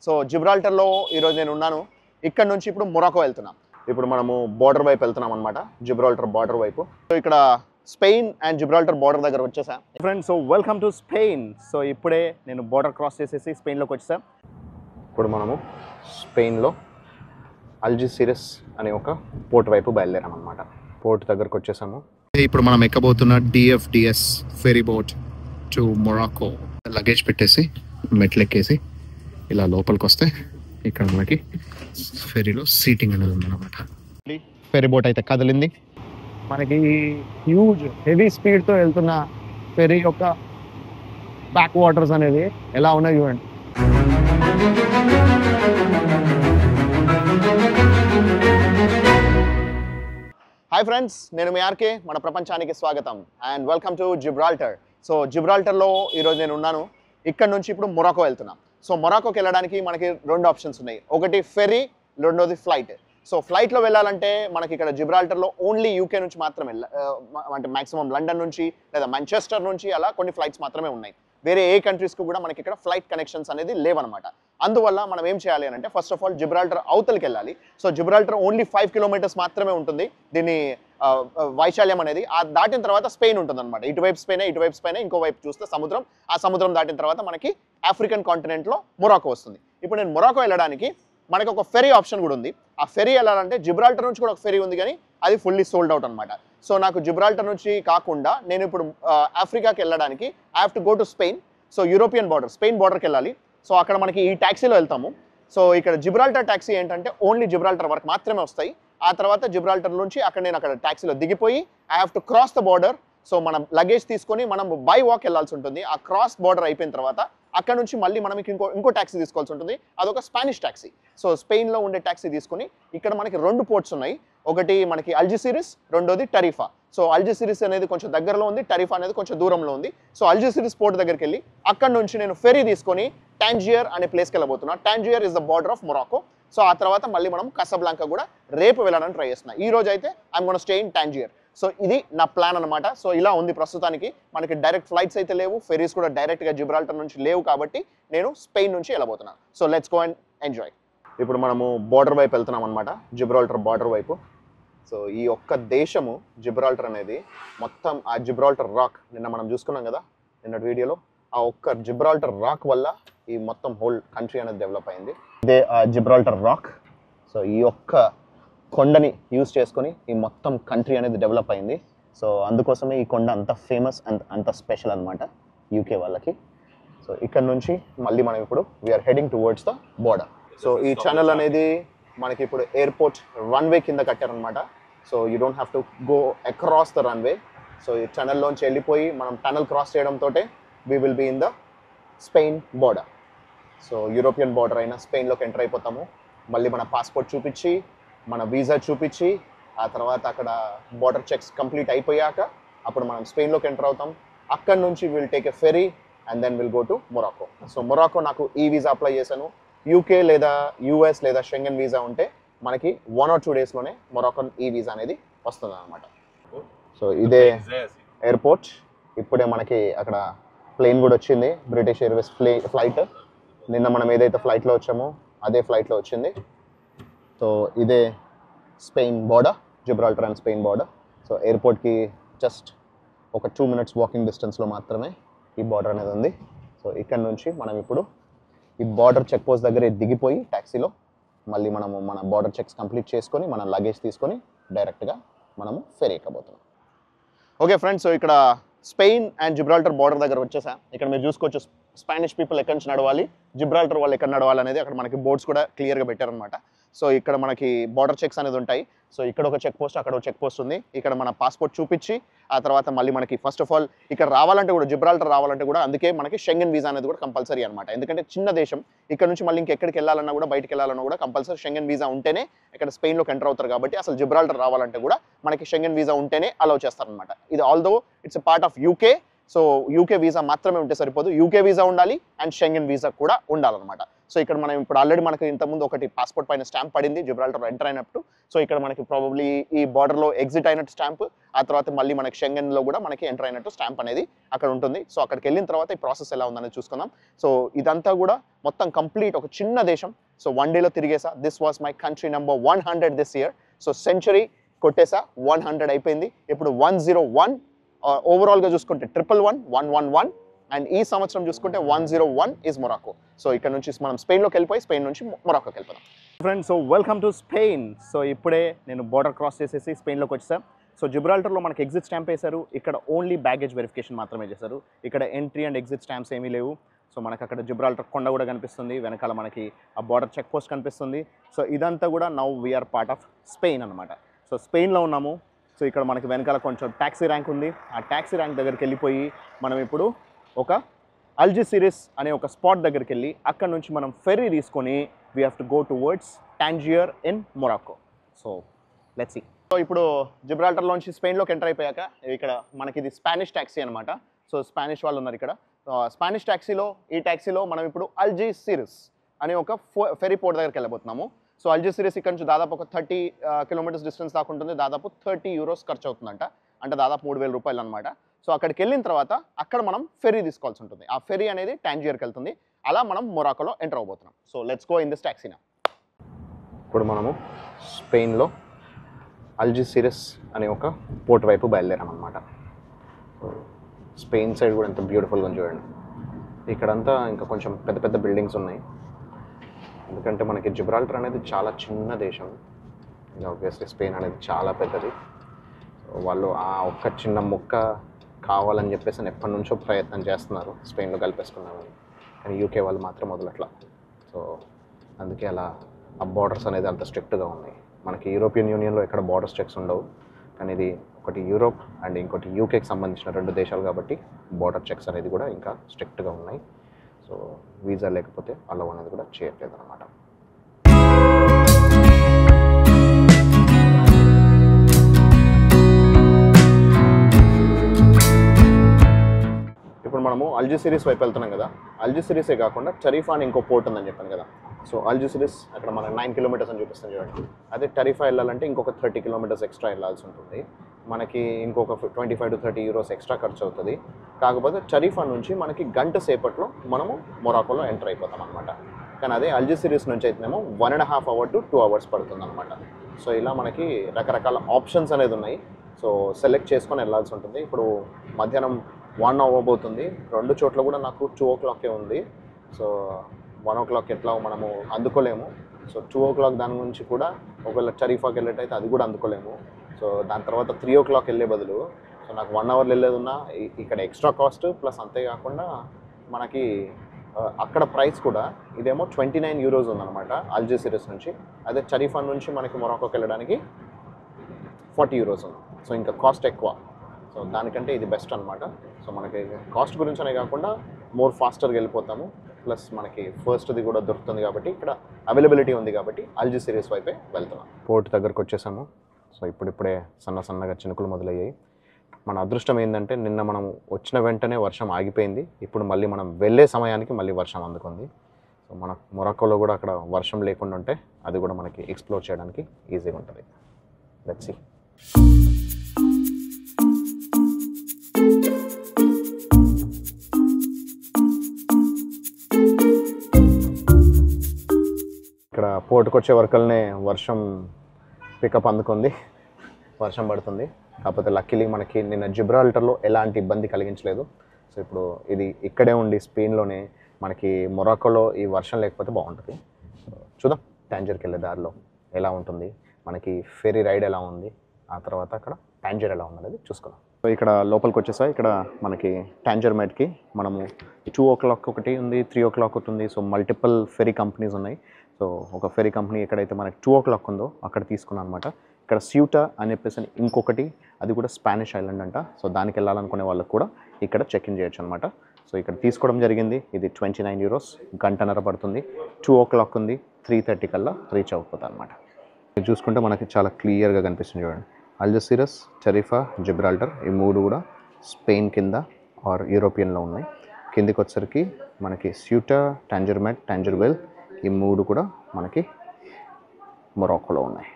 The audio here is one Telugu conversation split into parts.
సో జిబ్రాల్టర్లో ఈరోజు నేను ఉన్నాను. ఇక్కడ నుంచి ఇప్పుడు మొరాకో వెళ్తున్నాం. ఇప్పుడు మనము బార్డర్ వైపు వెళ్తున్నాం అనమాట, జిబ్రాల్టర్ బార్డర్ వైపు. సో ఇక్కడ స్పెయిన్ అండ్ జిబ్రాల్టర్ బార్డర్ దగ్గర వచ్చేసా friends. So welcome to Spain. So ఇప్పుడే నేను బార్డర్ క్రాస్ చేసేసి స్పెయిన్లోకి వచ్చేసా. ఇప్పుడు మనము స్పెయిన్లో అల్జిసిరస్ అనే ఒక పోర్ట్ వైపు బయలుదేరాం అనమాట. పోర్ట్ దగ్గరకు వచ్చేసాము. ఇప్పుడు మనం ఎక్కబోతున్న DFDS ferry boat to Morocco. Luggage పెట్టేసి మెట్లెక్కేసి ఇలా లోపలికి వస్తే ఇక్కడ మనకి ఫెరీలో సీటింగ్ అనేది ఉందన్నమాట. ఫెరీ బోట్ అయితే కదిలింది. మనకి హ్యూజ్ హెవీ స్పీడ్తో వెళ్తున్న ఫెరీ యొక్క బ్యాక్ వాటర్స్ అనేది ఎలా ఉన్నాయి చూడండి. హాయ్ ఫ్రెండ్స్, నేను మీ ఆర్కే. మన ప్రపంచానికి స్వాగతం and welcome to Gibraltar. So జిబ్రాల్టర్లో ఈరోజు నేను ఉన్నాను. ఇక్కడ నుంచి ఇప్పుడు మొరాకో వెళ్తున్నాం. సో మొరాకోకి వెళ్ళడానికి మనకి రెండు ఆప్షన్స్ ఉన్నాయి. ఒకటి ఫెరీ, రెండోది ఫ్లైట్. సో ఫ్లైట్లో వెళ్ళాలంటే మనకి ఇక్కడ జిబ్రాల్టర్లో ఓన్లీ యూకే నుంచి మాత్రమే, అంటే మాక్సిమం లండన్ నుంచి లేదా మాంచెస్టర్ నుంచి అలా కొన్ని ఫ్లైట్స్ మాత్రమే ఉన్నాయి. వేరే ఏ కంట్రీస్కి కూడా మనకి ఇక్కడ ఫ్లైట్ కనెక్షన్స్ అనేది లేవన్నమాట. అందువల్ల మనం ఏం చేయాలి అని అంటే ఫస్ట్ ఆఫ్ ఆల్ జిబ్రాల్టర్ అవతలకి వెళ్ళాలి. సో జిబ్రాల్టర్ ఓన్లీ 5 కిలోమీటర్స్ మాత్రమే ఉంటుంది దీని వైశాల్యం అనేది. దాటిన తర్వాత స్పెయిన్ ఉంటుంది అనమాట. ఇటువైపు స్పెయిన్, ఇంకో వైపు చూస్తే సముద్రం. ఆ సముద్రం దాటిన తర్వాత మనకి ఆఫ్రికన్ కాంటినెంట్లో మొరాకో వస్తుంది. ఇప్పుడు నేను మొరాకో వెళ్ళడానికి మనకి ఒక ఫెరీ ఆప్షన్ కూడా ఉంది. ఆ ఫెరీ వెళ్ళాలంటే జిబ్రాల్టర్ నుంచి కూడా ఒక ఫెరీ ఉంది, కానీ అది ఫుల్లీ సోల్డ్ అవుట్ అనమాట. సో నాకు జిబ్రాల్టర్ నుంచి కాకుండా నేను ఇప్పుడు ఆఫ్రికాకి వెళ్ళడానికి I have to go to Spain. So European border, Spain బార్డర్కి వెళ్ళాలి. సో అక్కడ మనకి ఈ ట్యాక్సీలో వెళ్తాము. సో ఇక్కడ జిబ్రాల్టర్ ట్యాక్సీ ఏంటంటే ఓన్లీ జిబ్రాల్టర్ వరకు మాత్రమే వస్తాయి. ఆ తర్వాత జిబ్రాల్టర్ నుంచి నేను అక్కడ ట్యాక్సీలో దిగిపోయి I have to cross the border. So మనం లగేజ్ తీసుకొని మనం బై వాక్ వెళ్ళాల్సి ఉంటుంది. ఆ క్రాస్ బార్డర్ అయిపోయిన తర్వాత అక్కడ నుంచి మళ్ళీ మనం ఇంకో ట్యాక్సీ తీసుకోవాల్సి ఉంటుంది. అదొక స్పానిష్ ట్యాక్సీ. సో స్పెయిన్లో ఉండే ట్యాక్సీ తీసుకొని ఇక్కడ మనకి 2 పోర్ట్స్ ఉన్నాయి. ఒకటి మనకి అల్జిసిరిస్, రెండోది టరిఫా. సో అల్జిసిరిస్ అనేది కొంచెం దగ్గరలో ఉంది, టరిఫా అనేది కొంచెం దూరంలో ఉంది. సో అల్జిసిరిస్ పోర్ట్ దగ్గరికి వెళ్ళి అక్కడ నుంచి నేను ఫెరీ తీసుకొని టాంజియర్ అనే ప్లేస్కి వెళ్ళబోతున్నా. Tangier is the border of Morocco. So ఆ తర్వాత మళ్ళీ మనం కసాబ్లాంకా కూడా రేపు వెళ్ళడానికి ట్రై చేస్తున్నా. ఈ రోజు అయితే I'm gonna stay in Tangier. So ఇది నా ప్లాన్ అనమాట. సో ఇలా ఉంది ప్రస్తుతానికి. మనకి డైరెక్ట్ ఫ్లైట్స్ అయితే లేవు, ఫెరీస్ కూడా డైరెక్ట్గా జిబ్రాల్టర్ నుంచి లేవు, కాబట్టి నేను స్పెయిన్ నుంచి వెళ్ళబోతున్నాను. So let's go and enjoy. ఇప్పుడు మనము బార్డర్ వైపు వెళ్తున్నాం అనమాట, జిబ్రాల్టర్ బార్డర్ వైపు. సో ఈ ఒక్క దేశము జిబ్రాల్టర్ అనేది మొత్తం ఆ జిబ్రాల్టర్ రాక్ నిన్న మనం చూసుకున్నాం కదా నిన్నటి వీడియోలో, ఆ ఒక్క జిబ్రాల్టర్ రాక్ వల్ల ఈ మొత్తం హోల్ కంట్రీ అనేది డెవలప్ అయింది. ఇదే ఆ జిబ్రాల్టర్ రాక్. సో ఈ ఒక్క కొండని యూజ్ చేసుకొని ఈ మొత్తం కంట్రీ అనేది డెవలప్ అయింది. సో అందుకోసమే ఈ కొండ అంత ఫేమస్ అండ్ అంత స్పెషల్ అనమాట యూకే వాళ్ళకి. సో ఇక్కడ నుంచి మళ్ళీ మనం ఇప్పుడు we're heading towards the border. So ఈ ఛానల్ అనేది మనకి ఇప్పుడు ఎయిర్పోర్ట్ రన్వే కింద కట్టారనమాట. So you don't have to go across the runway. So ఈ ఛానల్లోంచి వెళ్ళిపోయి మనం టనల్ క్రాస్ చేయడంతో we will be in the Spain border. So European border అయినా స్పెయిన్లోకి ఎంటర్ అయిపోతాము. మళ్ళీ మన పాస్పోర్ట్ చూపించి, మన వీసా చూపించి, ఆ తర్వాత అక్కడ బార్డర్ చెక్స్ కంప్లీట్ అయిపోయాక అప్పుడు మనం స్పెయిన్లోకి ఎంటర్ అవుతాం. అక్కడ నుంచి will take a ferry and then will go to Morocco. So Morocco నాకు ఈ వీసా అప్లై చేశాను. యూకే లేదా యూఎస్ లేదా షెంగెన్ వీసా ఉంటే మనకి 1 or 2 డేస్లోనే మొరాకో ఈ వీసా అనేది వస్తుంది అనమాట. సో ఇదే ఎయిర్పోర్ట్. ఇప్పుడే మనకి అక్కడ ప్లేన్ కూడా వచ్చింది, బ్రిటిష్ ఎయిర్వేస్ ఫ్లైట్. నిన్న మనం ఏదైతే ఫ్లైట్లో వచ్చామో అదే ఫ్లైట్లో వచ్చింది. సో ఇదే Spain border, Gibraltar and Spain border. So ఎయిర్పోర్ట్కి జస్ట్ ఒక 2 minutes వాకింగ్ డిస్టెన్స్లో మాత్రమే ఈ బార్డర్ అనేది ఉంది. సో ఇక్కడ నుంచి మనం ఇప్పుడు ఈ బార్డర్ చెక్ పోస్ట్ దగ్గరే దిగిపోయి ట్యాక్సీలో మళ్ళీ మనము మన బార్డర్ చెక్స్ కంప్లీట్ చేసుకొని మన లగేజ్ తీసుకొని డైరెక్ట్గా మనము ఫెరీ ఎక్కబోతున్నాం. ఓకే ఫ్రెండ్స్, సో ఇక్కడ స్పెయిన్ అండ్ జిబ్రాల్టర్ బార్డర్ దగ్గర వచ్చేసా. ఇక్కడ మీరు చూసుకోవచ్చు స్పానిష్ పీపుల్ ఎక్కడి నుంచి నడవాలి, జిబ్రాల్టర్ వాళ్ళు ఎక్కడ నడవాలి అనేది అక్కడ మనకి బోర్డ్స్ కూడా క్లియర్గా పెట్టారనమాట. సో ఇక్కడ మనకి బార్డర్ చెక్స్ అనేది ఉంటాయి. సో ఇక్కడ ఒక చెక్ పోస్ట్, అక్కడ ఒక చెక్ పోస్ట్ ఉంది. ఇక్కడ మన పాస్పోర్ట్ చూపించి ఆ తర్వాత మళ్ళీ మనకి ఫస్ట్ ఆఫ్ ఆల్ ఇక్కడ రావాలంటే కూడా, జిబ్రాల్టర్ రావాలంటే కూడా అందుకే మనకి షెంగెన్ వీసా అనేది కూడా కంపల్సరీ అనమాట. ఎందుకంటే చిన్న దేశం, ఇక్కడ నుంచి మళ్ళీ ఇంకెక్కడికి వెళ్ళాలన్నా కూడా, బయటికి వెళ్ళాలన్నా కూడా కంపల్సరీ షెంగెన్ వీసా ఉంటేనే ఇక్కడ స్పెయిన్లోకి ఎంటర్ అవుతారు. కాబట్టి అసలు జిబ్రాల్టర్ రావాలంటే కూడా మనకి షెంగెన్ వీసా ఉంటేనే అలౌ చేస్తారనమాట. ఇది although it's a part of UK. So UK visa మాత్రమే ఉంటే సరిపోదు, యూకే వీసా ఉండాలి అండ్ షెంగెన్ వీసా కూడా ఉండాలన్నమాట. సో ఇక్కడ మనం ఇప్పుడు ఆల్రెడీ మనకి ఇంతకుముందు ఒకటి పాస్పోర్ట్ పైన స్టాంప్ పడింది జిబ్రాల్టర్ ఎంటర్ అయినప్పుడు. సో ఇక్కడ మనకి ప్రాబబ్లీ ఈ బార్డర్లో ఎగ్జిట్ అయినట్టు స్టాంప్, ఆ తర్వాత మళ్ళీ మనకి షెంగెన్లో కూడా మనకి ఎంటర్ అయినట్టు స్టాంప్ అనేది అక్కడ ఉంటుంది. సో అక్కడికి వెళ్ళిన తర్వాత ఈ ప్రాసెస్ ఎలా ఉందనేది చూసుకుందాం. సో ఇదంతా కూడా మొత్తం కంప్లీట్ ఒక చిన్న దేశం. సో 1 డేలో తిరిగేసా. This was my country number 100 this year. So century కొట్టేసా, 100 అయిపోయింది. ఇప్పుడు 101 ఓవరాల్గా చూసుకుంటే 111, 111 అండ్ ఈ సంవత్సరం చూసుకుంటే 101 ఇస్ మొరాకో. సో ఇక్కడ నుంచి మనం స్పెయిన్లోకి వెళ్ళిపోయి స్పెయిన్ నుంచి మొరాకోకి వెళ్ళిపోదాం. Friends, so welcome to Spain. So ఇప్పుడే నేను బార్డర్ క్రాస్ చేసేసి స్పెయిన్లోకి వచ్చేసాను. సో జిబ్రాల్టర్లో మనకి ఎగ్జిట్ స్టాంప్ వేశారు. ఇక్కడ ఓన్లీ బ్యాగేజ్ వెరిఫికేషన్ మాత్రమే చేశారు. ఇక్కడ ఎంట్రీ అండ్ ఎగ్జిట్ స్టాంప్స్ ఏమీ లేవు. సో మనకు అక్కడ జిబ్రాల్టర్ కొండ కూడా కనిపిస్తుంది, వెనకాల మనకి ఆ బార్డర్ చెక్ పోస్ట్ కనిపిస్తుంది. సో ఇదంతా కూడా now we are part of Spain అనమాట. సో స్పెయిన్లో ఉన్నాము. సో ఇక్కడ మనకి వెనకాల కొంచెం ట్యాక్సీ ర్యాంక్ ఉంది. ఆ ట్యాక్సీ ర్యాంక్ దగ్గరికి వెళ్ళిపోయి మనం ఇప్పుడు ఒక అల్జెసిరస్ అనే ఒక స్పాట్ దగ్గరికి వెళ్ళి అక్కడ నుంచి మనం ఫెర్రీ తీసుకొని we have to go towards Tangier in Morocco. So let's see. So ఇప్పుడు జిబ్రాల్టర్లోంచి స్పెయిన్లోకి ఎంటర్ అయిపోయాక ఇక్కడ మనకి ఇది స్పానిష్ ట్యాక్సీ అనమాట. సో స్పానిష్ వాళ్ళు ఉన్నారు ఇక్కడ. స్పానిష్ ట్యాక్సీలో ఈ ట్యాక్సీలో మనం ఇప్పుడు అల్జెసిరస్ అనే ఒక ఫెర్రీ పోర్ట్ దగ్గరికి వెళ్ళబోతున్నాము. సో అల్జెసిరస్ ఇక్కడ నుంచి దాదాపు ఒక 30 కిలోమీటర్స్ డిస్టెన్స్ దాకా ఉంటుంది. దాదాపు 30 యూరోస్ ఖర్చు అవుతుందంట, అంటే దాదాపు 3000 రూపాయలు అనమాట. సో అక్కడికి వెళ్ళిన తర్వాత అక్కడ మనం ఫెర్రీ తీసుకోవాల్సి ఉంటుంది. ఆ ఫెర్రీ అనేది టాంజియర్కి వెళ్తుంది. అలా మనం మొరాకోలో ఎంటర్ అవబోతున్నాం. So let's go in this taxi now. ఇప్పుడు మనము స్పెయిన్లో అల్జెసిరస్ అనే ఒక పోర్ట్ వైపు బయలుదేరాం అనమాట. స్పెయిన్ సైడ్ కూడా ఎంత బ్యూటిఫుల్గా చూడండి. ఇక్కడంతా ఇంకా కొంచెం పెద్ద పెద్ద బిల్డింగ్స్ ఉన్నాయి, ఎందుకంటే మనకి జిబ్రాల్టర్ అనేది చాలా చిన్న దేశం. ఆబ్వియస్లీ స్పెయిన్ అనేది చాలా పెద్దది. వాళ్ళు ఆ ఒక్క చిన్న ముక్క కావాలని చెప్పేసి ఎప్పటి నుంచో ప్రయత్నం చేస్తున్నారు స్పెయిన్లో కలిపేసుకున్నామని, కానీ యూకే వాళ్ళు మాత్రం మొదలట్లా. సో అందుకే అలా ఆ బార్డర్స్ అనేది అంత స్ట్రిక్ట్గా ఉన్నాయి. మనకి యూరోపియన్ యూనియన్లో ఎక్కడ బార్డర్స్ చెక్స్ ఉండవు, కానీ ఇది ఒకటి యూరోప్ అండ్ ఇంకోటి యూకేకి సంబంధించిన 2 దేశాలు కాబట్టి బార్డర్ చెక్స్ అనేది కూడా ఇంకా స్ట్రిక్ట్గా ఉన్నాయి. సో వీసా లేకపోతే అలవ్ అనేది కూడా చేయట్లేదు అనమాట. ఇప్పుడు మనము అల్జెసిరస్ వైపు వెళ్తున్నాం కదా. అల్జెసిరసే కాకుండా టరీఫా అని ఇంకో పోర్ట్ ఉందని చెప్పాను కదా. సో అల్జెసిరస్ అక్కడ మనకు 9 కిలోమీటర్స్ అని చూపిస్తాను చూడండి. అదే టరీఫా వెళ్ళాలంటే ఇంకొక 30 కిలోమీటర్స్ ఎక్స్ట్రా వెళ్ళాల్సి ఉంటుంది. మనకి ఇంకొక 25 to 30 యూరోస్ ఎక్స్ట్రా ఖర్చు అవుతుంది. కాకపోతే టరీఫా నుంచి మనకి గంట సేపట్లో మనము మొరాకోలో ఎంటర్ అయిపోతాం అనమాట. కానీ అదే అల్జెసిరస్ నుంచి అయితేనేమో 1.5 hours to 2 hours పడుతుంది అనమాట. సో ఇలా మనకి రకరకాల ఆప్షన్స్ అనేది ఉన్నాయి. సో సెలెక్ట్ చేసుకొని వెళ్ళాల్సి ఉంటుంది. ఇప్పుడు మధ్యాహ్నం 1 అవ్వబోతుంది. 2 చోట్ల కూడా నాకు 2 o'clock ఉంది. సో 1 o'clock ఎట్లా మనము అందుకోలేము. సో 2 o'clock దాని నుంచి కూడా ఒకవేళ టరీఫాకి వెళ్ళేటైతే అది కూడా అందుకోలేము. సో దాని తర్వాత 3 o'clock వెళ్ళే బదులు సో నాకు 1 hour వెళ్ళేది ఉన్నా ఇక్కడ ఎక్స్ట్రా కాస్ట్ ప్లస్ అంతేకాకుండా మనకి అక్కడ ప్రైస్ కూడా ఇదేమో 29 euros ఉందన్నమాట అల్జెసిరస్ నుంచి. అదే టరీఫా నుంచి మనకి మొరాకోకి వెళ్ళడానికి 40 euros ఉంది. సో ఇంకా కాస్ట్ ఎక్కువ. సో దానికంటే ఇది బెస్ట్ అనమాట. సో మనకి కాస్ట్ గురించి అనే కాకుండా మోర్ ఫాస్టర్గా వెళ్ళిపోతాము, ప్లస్ మనకి ఫస్ట్ది కూడా దొరుకుతుంది కాబట్టి ఇక్కడ అవైలబిలిటీ ఉంది కాబట్టి అల్జెసిరస్ వైపే వెళ్తున్నాం. పోర్ట్ దగ్గరకు వచ్చేసాము. సో ఇప్పుడిప్పుడే సన్నగా చినుకులు మొదలయ్యాయి. మన అదృష్టం ఏంటంటే నిన్న మనం వచ్చిన వెంటనే వర్షం ఆగిపోయింది. ఇప్పుడు మళ్ళీ మనం వెళ్ళే సమయానికి మళ్ళీ వర్షం అందుకుంది. సో మన మొరాకోలో కూడా అక్కడ వర్షం లేకుండా ఉంటే అది కూడా మనకి ఎక్స్ప్లోర్ చేయడానికి ఈజీగా ఉంటుంది. Let's see. ఇక్కడ పోర్టుకు వచ్చే వరకల్నే వర్షం పికప్ అందుకుంది, వర్షం పడుతుంది. కాకపోతే లక్కీలీ మనకి నిన్న జిబ్రాల్టర్లో ఎలాంటి ఇబ్బంది కలిగించలేదు. సో ఇప్పుడు ఇది ఇక్కడే ఉండి స్పెయిన్లోనే మనకి మొరాకోలో ఈ వర్షం లేకపోతే బాగుంటుంది. చూద్దాం టాంజియర్కి వెళ్ళే దారిలో ఎలా ఉంటుంది, మనకి ఫెరీ రైడ్ ఎలా ఉంది, ఆ తర్వాత అక్కడ టాంజియర్ ఎలా ఉంది అనేది చూసుకుందాం. సో ఇక్కడ లోపలికి వచ్చేసా. ఇక్కడ మనకి టాంజియర్ మెట్కి మనము 2 o'clock ఒకటి ఉంది, 3 o'clock ఒకటి ఉంది. సో మల్టిపుల్ ఫెరీ కంపెనీస్ ఉన్నాయి. సో ఒక ఫెరీ కంపెనీ ఎక్కడైతే మనకి 2 o'clock ఉందో అక్కడ తీసుకున్నాను అనమాట. ఇక్కడ స్యూటా అని చెప్పేసి ఇంకొకటి, అది కూడా స్పానిష్ ఐలాండ్ అంట. సో దానికి వెళ్ళాలనుకునే వాళ్ళకి కూడా ఇక్కడ చెక్ ఇన్ చేయొచ్చు అనమాట. సో ఇక్కడ తీసుకోవడం జరిగింది. ఇది 29 euros, గంటన్నర పడుతుంది. 2 o'clock ఉంది, 3:30 కల్లా రీచ్ అయిపోతుంది అనమాట. ఇది చూసుకుంటే మనకి చాలా క్లియర్గా కనిపిస్తుంది చూడండి. అల్జెసిరస్, టరీఫా, జిబ్రాల్టర్ ఈ 3 కూడా స్పెయిన్ కింద ఆర్ యూరోపియన్లో ఉన్నాయి. కిందికి వచ్చేసరికి మనకి స్యూటా, టాంజర్మెట్, టాంజర్వెల్, ఈ 3 కూడా మనకి మొరాకోలో ఉన్నాయి.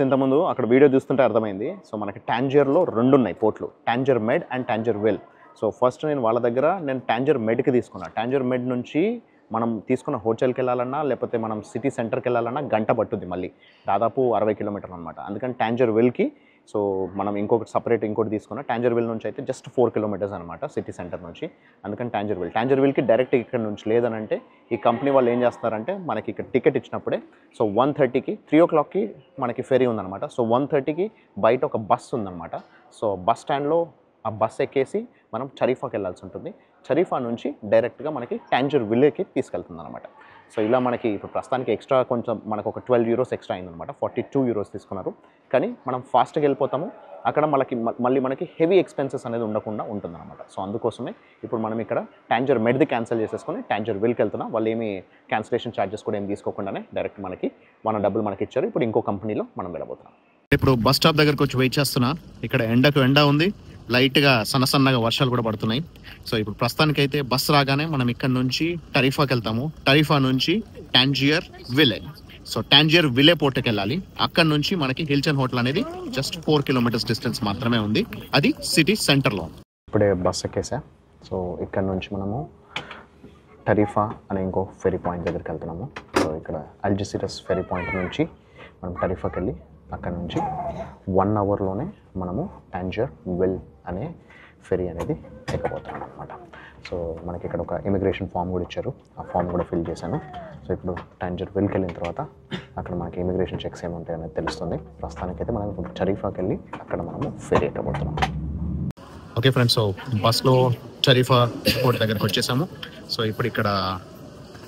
ఇంతకుముందు అక్కడ వీడియో చూస్తుంటే అర్థమైంది. సో మనకి టాంజియర్లో 2 ఉన్నాయి పోర్ట్లు, Tangier Med and Tangier Ville. So first నేను వాళ్ళ దగ్గర టాంజియర్ మెడ్కి తీసుకున్నా. టాంజియర్ మెడ్ నుంచి మనం తీసుకున్న హోటల్కి వెళ్ళాలన్నా లేకపోతే మనం సిటీ సెంటర్కి వెళ్ళాలన్నా గంట పట్టుద్ది, మళ్ళీ దాదాపు 60 కిలోమీటర్లు అనమాట. అందుకని టాంజియర్ వెల్కి సో మనం ఇంకోటి తీసుకున్న టాంజియర్ వెల్ నుంచి అయితే జస్ట్ 4 కిలోమీటర్స్ అనమాట సిటీ సెంటర్ నుంచి. అందుకని టాంజియర్ వెల్కి డైరెక్ట్ ఇక్కడ నుంచి లేదనంటే ఈ కంపెనీ వాళ్ళు ఏం చేస్తున్నారంటే మనకి ఇక్కడ టికెట్ ఇచ్చినప్పుడే సో 1:30కి 3 o'clockకి మనకి ఫెరీ ఉందన్నమాట. సో 1:30కి బయట ఒక బస్ ఉందన్నమాట. సో బస్ స్టాండ్లో ఆ బస్ ఎక్కేసి మనం చరీఫాకి వెళ్ళాల్సి ఉంటుంది. చరీఫా నుంచి డైరెక్ట్గా మనకి టాంజియర్ విల్కి తీసుకెళ్తుంది అనమాట. సో ఇలా మనకి ఇప్పుడు ప్రస్తుతానికి ఎక్స్ట్రా కొంచెం మనకు ఒక 12 euros ఎక్స్ట్రా అయిందనమాట. 42 euros తీసుకున్నారు. కానీ మనం ఫాస్ట్గా వెళ్ళిపోతాము, అక్కడ మళ్ళీ మనకి హెవీ ఎక్స్పెన్సెస్ అనేది ఉండకుండా ఉంటుందన్నమాట. సో అందుకోసమే ఇప్పుడు మనం ఇక్కడ టాంజియర్ మెడ్ది క్యాన్సిల్ చేసేసుకొని టాంజియర్ విల్కి వెళ్తున్నాం. వాళ్ళు ఏమి క్యాన్సిలేషన్ ఛార్జెస్ కూడా ఏమి తీసుకోకుండానే డైరెక్ట్ మన డబ్బులు మనకి ఇచ్చారు. ఇప్పుడు ఇంకో కంపెనీలో మనం వెళ్ళబోతున్నాం. ఇప్పుడు బస్ స్టాప్ దగ్గరకు వచ్చి వెయిట్ చేస్తున్నా. ఇక్కడ ఎండ ఉంది, లైట్గా సన్నగా వర్షాలు కూడా పడుతున్నాయి. సో ఇప్పుడు ప్రస్తుతానికైతే బస్ రాగానే మనం ఇక్కడ నుంచి టరీఫాకి వెళ్తాము. టరీఫా నుంచి Tangier Ville. So Tangier Ville పోర్ట్కి వెళ్ళాలి. అక్కడ నుంచి మనకి హిల్టన్ హోటల్ అనేది జస్ట్ 4 kilometers డిస్టెన్స్ మాత్రమే ఉంది. అది సిటీ సెంటర్లో. ఇప్పుడే బస్ ఎక్కేసా. సో ఇక్కడ నుంచి మనము టరీఫా అనే ఇంకో ఫెరీ పాయింట్ దగ్గరికి వెళ్తున్నాము. సో ఇక్కడ అల్జిసిరస్ ఫెరీ పాయింట్ నుంచి మనం టరీఫాకి వెళ్ళి అక్కడ నుంచి 1 hourలోనే మనము టాంజియర్ విల్ అనే ఫెరీ అనేది ఎక్కబోతున్నాం అనమాట. సో మనకి ఇక్కడ ఒక ఇమిగ్రేషన్ ఫామ్ కూడా ఇచ్చారు. ఆ ఫామ్ కూడా ఫిల్ చేశాను. సో ఇప్పుడు టాంజియర్ విల్కి వెళ్ళిన తర్వాత అక్కడ మనకి ఇమిగ్రేషన్ చెక్స్ ఏముంటాయి అనేది తెలుస్తుంది. ప్రస్తుతానికైతే మనం ఇప్పుడు టరీఫాకి వెళ్ళి అక్కడ మనము ఫెరీ ఎక్కబోతున్నాం. ఓకే ఫ్రెండ్స్, సో బస్లో టరీఫా పోర్ట్ దగ్గరకు వచ్చేసాము. సో ఇప్పుడు ఇక్కడ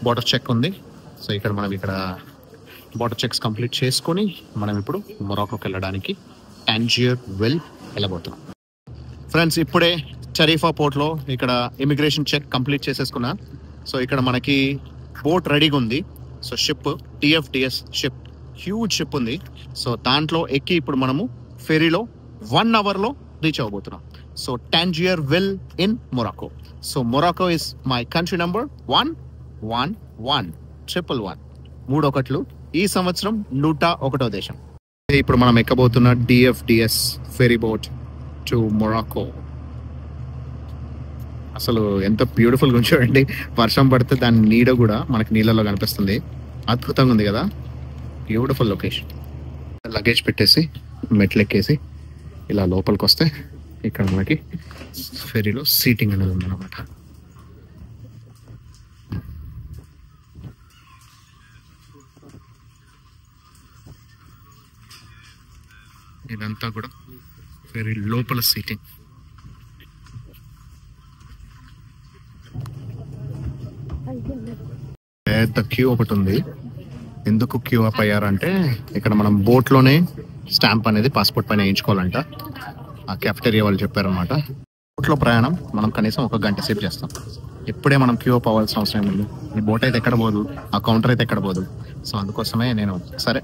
బార్డర్ చెక్ ఉంది. సో ఇక్కడ బార్డర్ చెక్స్ కంప్లీట్ చేసుకొని మనం ఇప్పుడు మొరాకోకి వెళ్ళడానికి టాంజియర్ విల్ వెళ్ళబోతున్నాం. ఫ్రెండ్స్, ఇప్పుడే టరీఫా పోర్ట్లో ఇక్కడ ఇమిగ్రేషన్ చెక్ కంప్లీట్ చేసేసుకున్నా. సో ఇక్కడ మనకి బోట్ రెడీగా ఉంది. So ship TFDS ship, huge ship ఉంది. సో దాంట్లో ఎక్కి ఇప్పుడు మనము ఫెరీలో 1 hourలో రీచ్ అవ్వబోతున్నాం. So Tangier Ville in Morocco. So Morocco is my country number 111 111 3 ఈ సంవత్సరం 101వ దేశం. ఇప్పుడు మనం ఎక్కబోతున్న DFDS ferry boat to Morocco. అసలు ఎంత బ్యూటిఫుల్గా ఉంచండి. వర్షం పడితే దాని నీడ కూడా మనకి నీళ్ళలో కనిపిస్తుంది. అద్భుతంగా ఉంది కదా, బ్యూటిఫుల్ లొకేషన్. లగేజ్ పెట్టేసి మెట్లు ఎక్కేసి ఇలా లోపలికి వస్తే ఇక్కడ మనకి ఫెరీలో సీటింగ్ అనేది ఉందన్నమాట. ఇదంతా కూడా ఫెరీ లోపల సీటింగ్. పెద్ద క్యూ ఒకటి ఉంది. ఎందుకు క్యూ అప్ అయ్యారంటే ఇక్కడ మనం బోట్లోనే స్టాంప్ అనేది పాస్పోర్ట్ పైన వేయించుకోవాలంట. ఆ కెఫ్టేరియా వాళ్ళు చెప్పారనమాట. బోట్లో ప్రయాణం మనం కనీసం 1 గంట సేపు చేస్తాం. ఇప్పుడే మనం క్యూ అప్ అవ్వాల్సిన అవసరం ఏముంది. ఈ బోట్ అయితే ఎక్కడ పోదు, ఆ కౌంటర్ అయితే ఎక్కడ పోదు. సో అందుకోసమే నేను సరే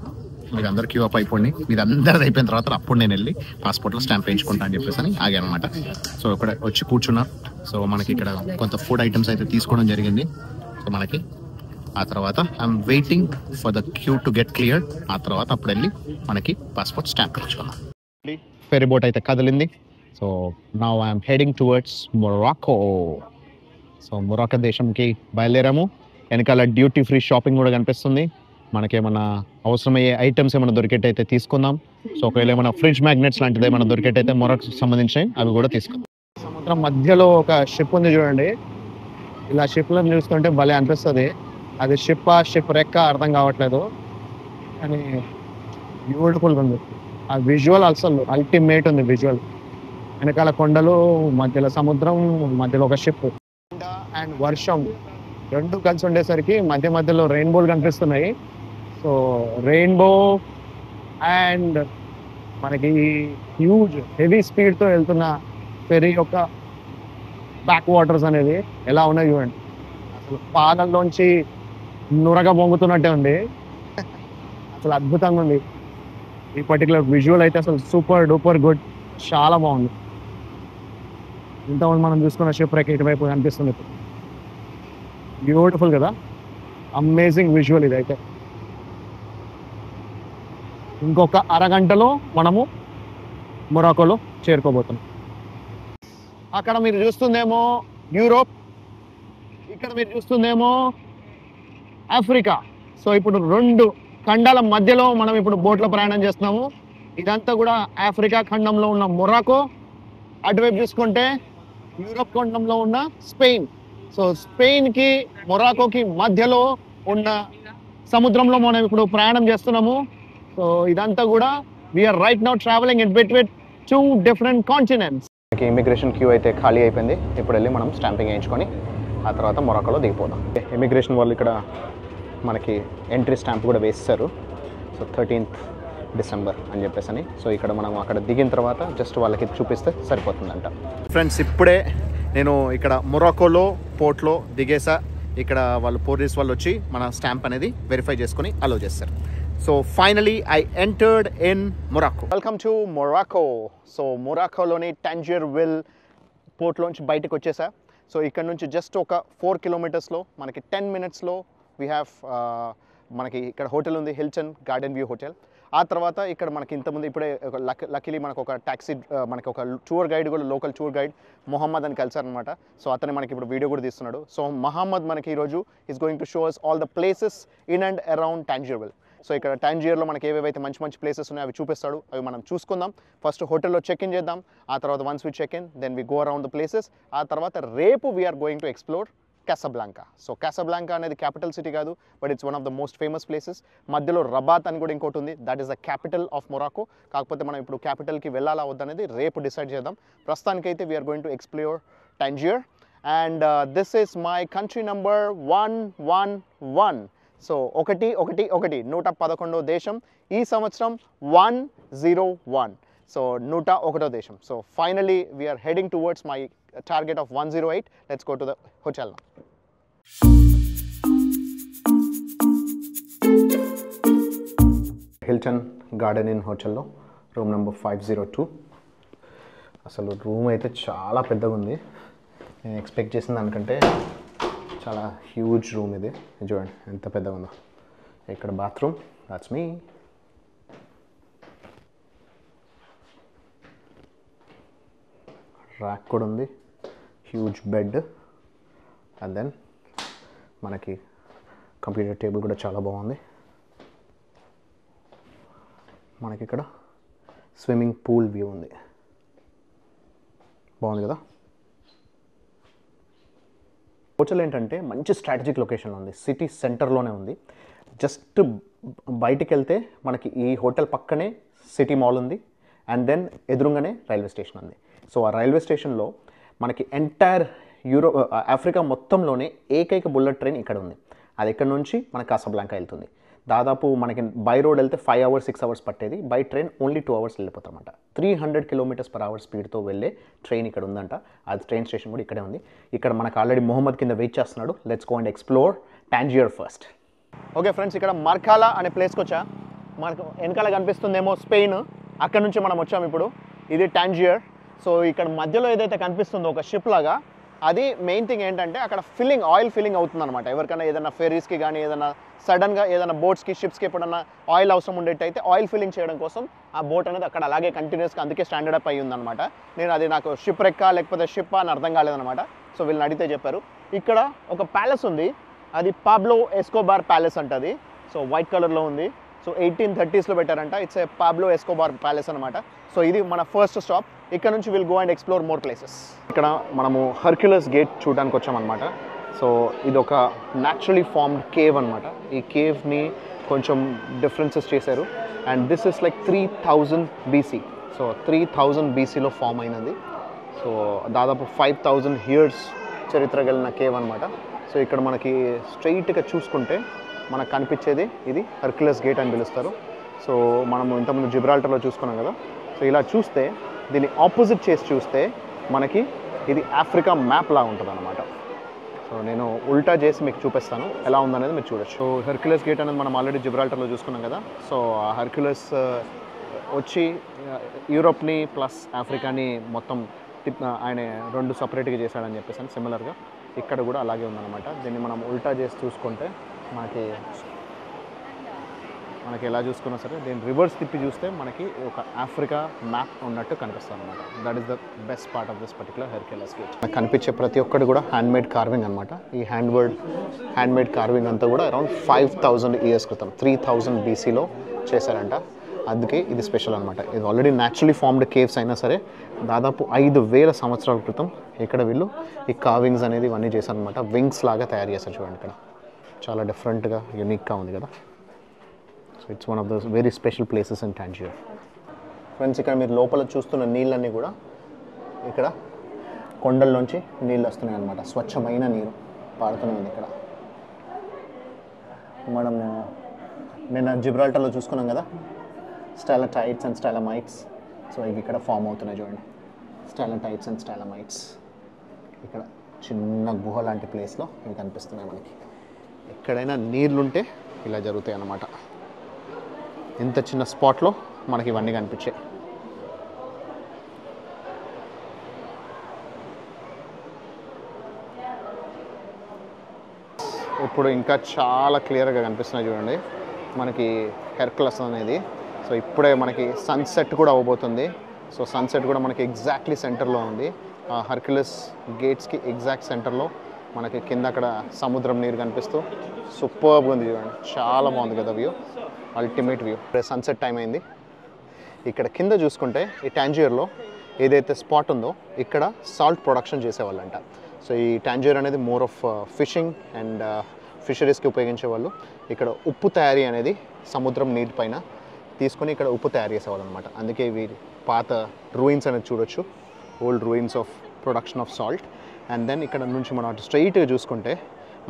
మీరు అందరు క్యూ అప్ అయిపోండి, మీరు అందరిది అయిపోయిన తర్వాత అప్పుడు నేను వెళ్ళి పాస్పోర్ట్లో స్టాంప్ వేయించుకుంటా అని చెప్పేసి ఆగాను అనమాట. సో ఇక్కడ వచ్చి కూర్చున్నా. సో మనకి ఇక్కడ కొంత ఫుడ్ ఐటమ్స్ అయితే తీసుకోవడం జరిగింది. సో మనకి ఆ తర్వాత I'm waiting for the queue to get clear. ఆ తర్వాత అప్పుడు వెళ్ళి మనకి పాస్పోర్ట్ స్టాంప్ తెచ్చుకున్నాం. ఫెరీ బోట్ అయితే కదిలింది. So now I'm heading towards Morocco. So Morocco దేశంకి బయలుదేరాము. వెనకాల డ్యూటీ ఫ్రీ షాపింగ్ కూడా కనిపిస్తుంది. మనకేమన్నా అవసరమయ్యే ఐటమ్స్ ఏమైనా దొరికేటైతే తీసుకుందాం. సో ఒకవేళ ఏమైనా ఫ్రిడ్జ్ మ్యాగ్నెట్స్ లాంటిది ఏమైనా దొరికేటైతే మొరాకోకి సంబంధించినవి అవి కూడా తీసుకుందాం. సముద్రం మధ్యలో ఒక షిప్ ఉంది చూడండి. ఇలా షిప్లను చూస్తుంటే భలే అనిపిస్తుంది. అది షిప్ రెక్క అర్థం కావట్లేదు, కానీ బ్యూటిఫుల్గా ఉంది. ఆ విజువల్ అసలు అల్టిమేట్ ఉంది విజువల్. వెనకాల కొండలు, మధ్యలో సముద్రం, మధ్యలో ఒక షిప్ అండ్ వర్షం 2 కలిసి ఉండేసరికి మధ్యలో రెయిన్బోలు కనిపిస్తున్నాయి. సో రెయిన్బో అండ్ మనకి హ్యూజ్ హెవీ స్పీడ్తో వెళ్తున్న ఫెరీ యొక్క బ్యాక్ వాటర్స్ అనేది ఎలా ఉన్నాయి చూడండి. అసలు పాలల్లోంచి నురగ పొంగుతున్నట్టే ఉంది. అసలు అద్భుతంగా ఉంది. ఈ పర్టికులర్ విజువల్ అయితే అసలు సూపర్ డూపర్ గుడ్, చాలా బాగుంది. ఇంతకుముందు మనం చూసుకున్న షిప్ రెక్ ఇటువైపు కనిపిస్తుంది. బ్యూటిఫుల్ కదా. అమేజింగ్ విజువల్ ఇదైతే. ఇంకొక అరగంటలో మనము మొరాకోలో చేరుకోబోతున్నాం. అక్కడ మీరు చూస్తుందేమో యూరోప్, ఇక్కడ మీరు చూస్తుందేమో ఆఫ్రికా. సో ఇప్పుడు 2 ఖండాల మధ్యలో మనం ఇప్పుడు బోట్లో ప్రయాణం చేస్తున్నాము. ఇదంతా కూడా ఆఫ్రికా ఖండంలో ఉన్న మొరాకో, అటువైపు చూసుకుంటే యూరోప్ ఖండంలో ఉన్న స్పెయిన్. సో స్పెయిన్కి మొరాకోకి మధ్యలో ఉన్న సముద్రంలో మనం ఇప్పుడు ప్రయాణం చేస్తున్నాము. సో ఇదంతా కూడా we are right now travelling in between 2 different continents. Immigration queue అయితే ఖాళీ అయిపోయింది. ఇప్పుడు వెళ్ళి మనం స్టాంపింగ్ వేయించుకొని ఆ తర్వాత మొరాకోలో దిగిపోదాం. ఇమిగ్రేషన్ వాళ్ళు ఇక్కడ మనకి ఎంట్రీ స్టాంప్ కూడా వేస్తారు. సో 13th December అని చెప్పేసి. సో ఇక్కడ మనం అక్కడ దిగిన తర్వాత జస్ట్ వాళ్ళకి చూపిస్తే సరిపోతుందంట. ఫ్రెండ్స్, ఇప్పుడే నేను ఇక్కడ మొరాకోలో పోర్ట్లో దిగేసా. ఇక్కడ వాళ్ళు పోలీస్ వాళ్ళు వచ్చి మన స్టాంప్ అనేది వెరిఫై చేసుకొని అలో చేస్తారు. So finally I entered in Morocco. Welcome to Morocco. So మొరాకోలోని టాంజియర్ విల్ పోర్ట్లోంచి బయటకు వచ్చేసా. సో ఇక్కడ నుంచి జస్ట్ ఒక 4 kilometers మనకి 10 minutesలో వీ హ్యావ్ మనకి ఇక్కడ హోటల్ ఉంది, హిల్టన్ గార్డెన్ వ్యూ హోటల్. ఆ తర్వాత ఇక్కడ మనకి ఇంతకుముందు ఇప్పుడే లక్కీలీ మనకు ఒక టాక్సీ, మనకి ఒక టూర్ గైడ్ కూడా, లోకల్ టూర్ గైడ్ మొహమ్మద్ అని కలిసారనమాట. సో అతనే మనకి ఇప్పుడు వీడియో కూడా తీస్తున్నాడు. సో మొహమ్మద్ మనకి ఈరోజు is going to show us all the places in and around Tangier will. So ఇక్కడ టాంజియర్లో మనకి ఏవేవైతే మంచి మంచి ప్లేసెస్ ఉన్నాయో అవి చూపిస్తాడు. అవి మనం చూసుకుందాం. ఫస్ట్ హోటల్లో చెక్ ఇన్ చేద్దాం. ఆ తర్వాత once we check in then we go around the places. ఆ తర్వాత రేపు we are going to explore Casablanca. So Casablanca అనేది క్యాపిటల్ సిటీ కాదు, but it's one of the most famous places. మధ్యలో రబాత్ అని కూడా ఇంకోటి ఉంది, that is the capital of Morocco. కాకపోతే మనం ఇప్పుడు క్యాపిటల్కి వెళ్ళాలా వద్దనేది రేపు డిసైడ్ చేద్దాం. ప్రస్తుతానికైతే we are going to explore Tangier. And this is my country number 111. So 111 దేశం. ఈ సంవత్సరం 101. సో 101వ దేశం. So finally we are heading towards my target of 108. Let's go to the hotel now. Hilton Garden Inn హోటల్లో రూమ్ నెంబర్ 502. అసలు రూమ్ అయితే చాలా పెద్దగా ఉంది. నేను ఎక్స్పెక్ట్ చేసిన దానికంటే చాలా హ్యూజ్ రూమ్ ఇది. చూడండి ఎంత పెద్దగా ఉందో. ఇక్కడ బాత్రూమ్, దాట్స్ మీ. ర్యాక్ కూడా ఉంది, హ్యూజ్ బెడ్, అండ్ దెన్ మనకి కంప్యూటర్ టేబుల్ కూడా చాలా బాగుంది. మనకి ఇక్కడ స్విమ్మింగ్ పూల్ వ్యూ ఉంది, బాగుంది కదా. హోటల్ ఏంటంటే మంచి స్ట్రాటజిక్ లొకేషన్లో ఉంది, సిటీ సెంటర్లోనే ఉంది. జస్ట్ బయటికి వెళ్తే మనకి ఈ హోటల్ పక్కనే సిటీ మాల్ ఉంది, అండ్ దెన్ ఎదురుగానే రైల్వే స్టేషన్ ఉంది. సో ఆ రైల్వే స్టేషన్లో మనకి ఎంటైర్ ఆఫ్రికా మొత్తంలోనే ఏకైక బుల్లెట్ ట్రైన్ ఇక్కడ ఉంది. అది ఇక్కడ నుంచి మన కాసాబ్లాంకా వెళ్తుంది. దాదాపు మనకి బై రోడ్ వెళ్తే 5 hours 6 hours పట్టేది, by train only 2 hours వెళ్ళిపోతామంట. 300 km/h స్పీడ్తో వెళ్ళే ట్రైన్ ఇక్కడ ఉందంట. అది ట్రైన్ స్టేషన్ కూడా ఇక్కడే ఉంది. ఇక్కడ మనకు ఆల్రెడీ మొహమ్మద్ కింద వెయిట్ చేస్తున్నాడు. Let's go and explore Tangier first. Okay friends, ఇక్కడ మర్కాలా అనే ప్లేస్కి వచ్చా. మనకు వెనకాల కనిపిస్తుందేమో స్పెయిన్, అక్కడ నుంచి మనం వచ్చాము. ఇప్పుడు ఇది టాంజియర్. సో ఇక్కడ మధ్యలో ఏదైతే కనిపిస్తుందో ఒక షిప్ లాగా, అది మెయిన్ థింగ్ ఏంటంటే అక్కడ ఆయిల్ ఫిల్లింగ్ అవుతుంది అనమాట. ఎవరికైనా ఏదైనా ఫెరీస్కి కానీ ఏదైనా సడన్గా ఏదైనా బోట్స్కి షిప్స్కి ఎప్పుడన్నా ఆయిల్ అవసరం ఉండేటైతే ఆయిల్ ఫిల్లింగ్ చేయడం కోసం ఆ బోట్ అనేది అక్కడ అలాగే కంటిన్యూస్గా అందుకే స్టాండర్డ్ అప్ అయ్యి ఉందన్నమాట. నేను అది నాకు షిప్ రెక్క లేకపోతే షిప్ అని అర్థం కాలేదన్నమాట. సో వీళ్ళని అడిగితే చెప్పారు. ఇక్కడ ఒక ప్యాలెస్ ఉంది, అది పాబ్లో ఎస్కోబార్ ప్యాలెస్ అంటది. సో వైట్ కలర్లో ఉంది. సో 1830s పెట్టారంట. It's a Pablo Escobar palace అనమాట. సో ఇది మన ఫస్ట్ స్టాప్. ఇక్కడ నుంచి we'll go and explore more places. ఇక్కడ మనము హెర్క్యులస్ గేట్ చూడడానికి వచ్చామన్నమాట. సో ఇది ఒక న్యాచురలీ ఫార్మ్డ్ కేవ్ అనమాట. ఈ కేవ్ని కొంచెం డిఫరెన్సెస్ చేశారు. And this is like 3000 BC. So 3000 BCలో ఫామ్ అయినది. సో దాదాపు 5000 years చరిత్ర కలిగిన కేవ్ అనమాట. సో ఇక్కడ మనకి స్ట్రైట్గా చూసుకుంటే మనకు కనిపించేది ఇది హెర్క్యులస్ గేట్ అని పిలుస్తారు. సో మనము ఇంతకుముందు జిబ్రాల్టర్లో చూసుకున్నాం కదా. సో ఇలా చూస్తే దీన్ని ఆపోజిట్ చేసి చూస్తే మనకి ఇది ఆఫ్రికా మ్యాప్ లా ఉంటుంది అనమాట. సో నేను ఉల్టా చేసి మీకు చూపిస్తాను ఎలా ఉందనేది మీరు చూడొచ్చు. సో హెర్క్యులస్ గేట్ అనేది మనం ఆల్రెడీ జిబ్రాల్టర్లో చూసుకున్నాం కదా. సో ఆ హెర్క్యులస్ వచ్చి యూరోప్ని ప్లస్ ఆఫ్రికాని మొత్తం ఆయన 2 సపరేట్గా చేశాడని చెప్పేసి సిమిలర్గా ఇక్కడ కూడా అలాగే ఉందన్నమాట. దీన్ని మనం ఉల్టా చేసి చూసుకుంటే మనకి ఎలా చూసుకున్నా సరే దీన్ని రివర్స్ తిప్పి చూస్తే మనకి ఒక ఆఫ్రికా మ్యాప్ ఉన్నట్టు కనిపిస్తుంది అనమాట. That is the best part of this particular Hercules gate. మనకు కనిపించే ప్రతి ఒక్కటి కూడా హ్యాండ్మేడ్ కార్వింగ్ అనమాట. ఈ హ్యాండ్మేడ్ కార్వింగ్ అంతా కూడా అరౌండ్ 5000 ఇయర్స్ క్రితం 3000 BCలో చేశారంట. అందుకే ఇది స్పెషల్ అనమాట. ఇది ఆల్రెడీ న్యాచురలీ ఫార్మ్డ్ కేవ్స్ అయినా సరే దాదాపు 5000 సంవత్సరాల క్రితం ఇక్కడ వీళ్ళు ఈ కార్వింగ్స్ అనేది ఇవన్నీ చేశారనమాట. వింగ్స్ లాగా తయారు చేశారు చూడండి. ఇక్కడ చాలా డిఫరెంట్గా యూనిక్గా ఉంది కదా. So it's one of the very special places in Tangier. Friends, ఇక్కడ మీరు లోపల చూస్తున్న నీళ్ళన్నీ కూడా ఇక్కడ కొండల్లోంచి నీళ్ళు వస్తున్నాయి అన్నమాట. స్వచ్ఛమైన నీరు పారుతున్నాయి ఇక్కడ. మనము నిన్న జిబ్రాల్టర్లో చూసుకున్నాం కదా స్టాలటైట్స్ అండ్ స్టాలమైట్స్. సో ఇవి ఇక్కడ ఫామ్ అవుతున్నాయి చూడండి. స్టాలటైట్స్ అండ్ స్టాలమైట్స్ ఇక్కడ చిన్న గుహ లాంటి ప్లేస్లో ఇవి కనిపిస్తున్నాయి మనకి. ఎక్కడైనా నీళ్ళుంటే ఇలా జరుగుతాయి అన్నమాట. ఇంత చిన్న స్పాట్లో మనకి ఇవన్నీ కనిపించాయి. ఇప్పుడు ఇంకా చాలా క్లియర్గా కనిపిస్తున్నాయి చూడండి మనకి హెర్క్యులస్ అనేది. సో ఇప్పుడే మనకి సన్సెట్ కూడా అవ్వబోతుంది. సో సన్సెట్ కూడా మనకి ఎగ్జాక్ట్లీ సెంటర్లో ఉంది. హెర్క్యులస్ గేట్స్కి ఎగ్జాక్ట్ సెంటర్లో మనకి కింద అక్కడ సముద్రం నీరు కనిపిస్తూ సూపర్గా ఉంది చూడండి. చాలా బాగుంది కదా వ్యూ, అల్టిమేట్ వ్యూ. ఇప్పుడే సన్సెట్ టైం అయింది. ఇక్కడ కింద చూసుకుంటే ఈ టాంజియర్లో ఏదైతే స్పాట్ ఉందో ఇక్కడ సాల్ట్ ప్రొడక్షన్ చేసేవాళ్ళంట. సో ఈ టాంజియర్ అనేది మోర్ ఆఫ్ ఫిషింగ్ అండ్ ఫిషరీస్కి ఉపయోగించేవాళ్ళు. ఇక్కడ ఉప్పు తయారీ అనేది సముద్రం నీటి పైన తీసుకొని ఇక్కడ ఉప్పు తయారు చేసేవాళ్ళు అనమాట. అందుకే ఇవి పాత రూయిన్స్ అనేది చూడొచ్చు, old ruins of production of salt. And then ఇక్కడ నుంచి మనం అటు స్ట్రైట్గా చూసుకుంటే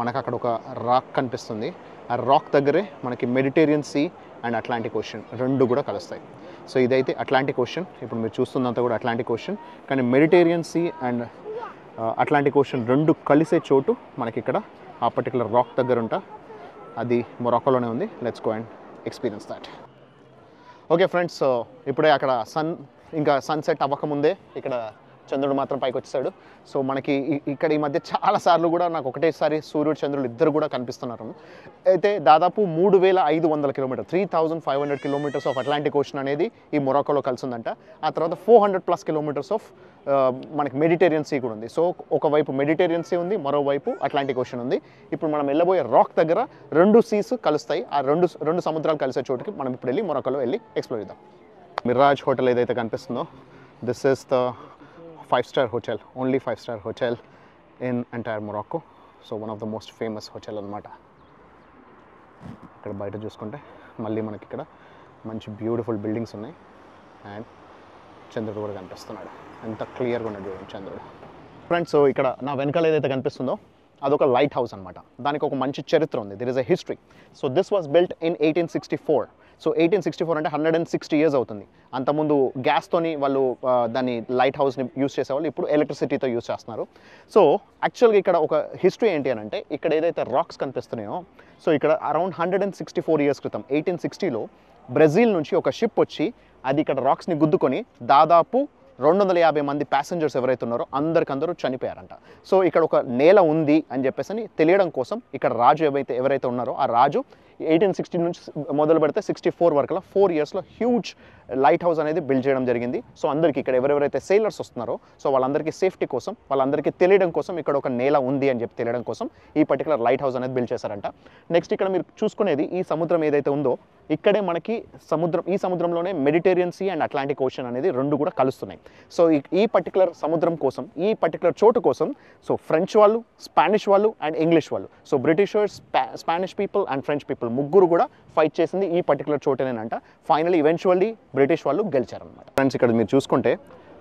మనకు అక్కడ ఒక రాక్ కనిపిస్తుంది. ఆ రాక్ దగ్గరే మనకి Mediterranean sea and Atlantic ocean రెండు కూడా కలుస్తాయి. సో ఇదైతే అట్లాంటిక్ ఓషన్, ఇప్పుడు మీరు చూస్తున్నంత కూడా అట్లాంటిక్ ఓషన్. కానీ Mediterranean sea and Atlantic ocean రెండు కలిసే చోటు మనకి ఇక్కడ ఆ పర్టికులర్ రాక్ దగ్గర ఉంటా. అది మొరాకోలోనే ఉంది. Let's go and experience that. Okay friends, so ఇప్పుడే అక్కడ ఇంకా సన్సెట్ అవ్వకముందే ఇక్కడ చంద్రుడు మాత్రం పైకి వచ్చేసాడు. సో మనకి ఇక్కడ ఈ మధ్య చాలాసార్లు కూడా నాకు ఒకటేసారి సూర్యుడు చంద్రుడు ఇద్దరు కూడా కనిపిస్తున్నారు. అయితే దాదాపు 3500 kilometre 3500 kilometres of Atlantic ocean అనేది ఈ మొరాకోలో కలిసి ఉందంట. ఆ తర్వాత 400+ కిలోమీటర్స్ ఆఫ్ మనకి మెడిటేరియన్ సీ కూడా ఉంది. సో ఒకవైపు మెడిటేరియన్ సీ ఉంది, మరోవైపు అట్లాంటిక్ ఓషన్ ఉంది. ఇప్పుడు మనం వెళ్ళబోయే రాక్ దగ్గర రెండు సీస్ కలుస్తాయి. ఆ రెండు సముద్రాలు కలిసే చోటుకి మనం ఇప్పుడు వెళ్ళి మొరాకోలో వెళ్ళి ఎక్స్ప్లోర్ చేద్దాం. మిరాజ్ హోటల్ ఏదైతే కనిపిస్తుందో this is the 5-star hotel, only 5-star hotel in entire Morocco. So one of the most famous hotel అనమాట. ఇక్కడ బయట చూసుకుంటే మళ్ళీ మనకి ఇక్కడ మంచి బ్యూటిఫుల్ బిల్డింగ్స్ ఉన్నాయి అండ్ చంద్రుడు కూడా కనిపిస్తున్నాడు. ఎంత క్లియర్గా ఉన్నాడు చూడండి చంద్రుడు. ఫ్రెండ్స్, సో ఇక్కడ నా వెనకాల ఏదైతే కనిపిస్తుందో అదొక లైట్ హౌస్ అనమాట. దానికి ఒక మంచి చరిత్ర ఉంది. There is a history. So this was built in 1864. So 1864 అంటే 160 years అవుతుంది. అంతకుముందు గ్యాస్తోని వాళ్ళు దాన్ని లైట్ హౌస్ని యూస్ చేసేవాళ్ళు, ఇప్పుడు ఎలక్ట్రిసిటీతో యూస్ చేస్తున్నారు. సో యాక్చువల్గా ఇక్కడ ఒక హిస్టరీ ఏంటి అని అంటే ఇక్కడ ఏదైతే రాక్స్ కనిపిస్తున్నాయో సో ఇక్కడ అరౌండ్ 164 years క్రితం 1860లో బ్రెజిల్ నుంచి ఒక షిప్ వచ్చి అది ఇక్కడ రాక్స్ని గుద్దుకొని దాదాపు 250 మంది ప్యాసింజర్స్ ఎవరైతే ఉన్నారో అందరికందరూ చనిపోయారంట. సో ఇక్కడ ఒక నేల ఉంది అని చెప్పేసి తెలియడం కోసం ఇక్కడ రాజు ఎవరైతే ఉన్నారో ఆ రాజు 1860 నుంచి మొదలు పెడితే 64 వరకు 4 yearsలో హ్యూజ్ లైట్ హౌస్ అనేది బిల్డ్ చేయడం జరిగింది. సో అందరికీ ఇక్కడ ఎవరెవరైతే సెయిలర్స్ వస్తున్నారో సో వాళ్ళందరికీ సేఫ్టీ కోసం, వాళ్ళందరికీ తెలియడం కోసం ఇక్కడ ఒక నేల ఉంది అని చెప్పి తెలియడం కోసం ఈ పర్టికులర్ లైట్ హౌస్ అనేది బిల్డ్ చేశారంట. నెక్స్ట్ ఇక్కడ మీరు చూసుకునేది ఈ సముద్రం ఏదైతే ఉందో ఇక్కడే మనకి ఈ సముద్రంలోనే Mediterranean sea and Atlantic ocean అనేది రెండు కూడా కలుస్తున్నాయి. సో ఈ పర్టికులర్ సముద్రం కోసం, ఈ పర్టికులర్ చోటు కోసం సో ఫ్రెంచ్ వాళ్ళు, స్పానిష్ వాళ్ళు అండ్ ఇంగ్లీష్ వాళ్ళు, so Britishers, Spanish people and French people ముగ్గురు కూడా ఫైట్ చేసింది ఈ పర్టికులర్ చోటేనంట. ఫైనలీ ఈవెన్చువల్లీ బ్రిటిష్ వాళ్ళు గెలిచారనమాట. ఫ్రెండ్స్, ఇక్కడ మీరు చూసుకుంటే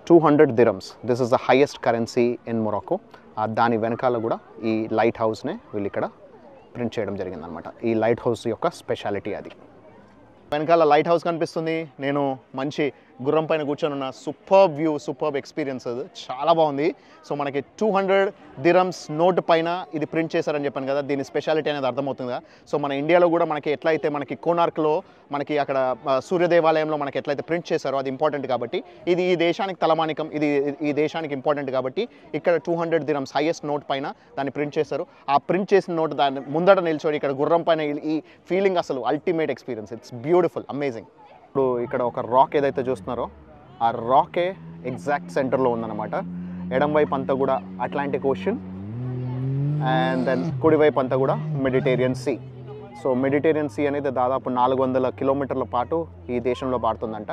200 dirhams, this is the highest currency in Morocco. దాని వెనకాల కూడా ఈ లైట్ హౌస్నే వీళ్ళు ఇక్కడ ప్రింట్ చేయడం జరిగిందనమాట. ఈ లైట్ హౌస్ యొక్క స్పెషాలిటీ అది. వెనకాల లైట్ హౌస్ కనిపిస్తుంది. నేను మంచి గుర్రం పైన కూర్చొని ఉన్న సూపర్బ్ వ్యూ, సూపర్బ్ ఎక్స్పీరియన్స్ అది చాలా బాగుంది. సో మనకి 200 dirhams నోట్ పైన ఇది ప్రింట్ చేశారని చెప్పాను కదా, దీని స్పెషాలిటీ అనేది అర్థమవుతుంది కదా. సో మన ఇండియాలో కూడా మనకి ఎట్లయితే మనకి కోనార్క్లో మనకి అక్కడ సూర్య దేవాలయంలో మనకి ఎట్లయితే ప్రింట్ చేశారో అది ఇంపార్టెంట్ కాబట్టి, ఇది ఈ దేశానికి తలమానికం, ఇది ఈ దేశానికి ఇంపార్టెంట్ కాబట్టి ఇక్కడ 200 dirhams హైయెస్ట్ నోట్ పైన దాన్ని ప్రింట్ చేశారు. ఆ ప్రింట్ చేసిన నోట్ దాన్ని ముందట నిల్చొని ఇక్కడ గుర్రం పైన ఈ ఫీలింగ్ అసలు ultimate experience. It's beautiful, amazing. ఇప్పుడు ఇక్కడ ఒక రాక్ ఏదైతే చూస్తున్నారో ఆ రాకే ఎగ్జాక్ట్ సెంటర్లో ఉందన్నమాట. ఎడం వైపు అంతా కూడా అట్లాంటిక్ ఓషన్ అండ్ దెన్ కుడివైపు అంతా కూడా Mediterranean sea. So Mediterranean sea అనేది దాదాపు 400 కిలోమీటర్ల పాటు ఈ దేశంలో పారుతుందంట.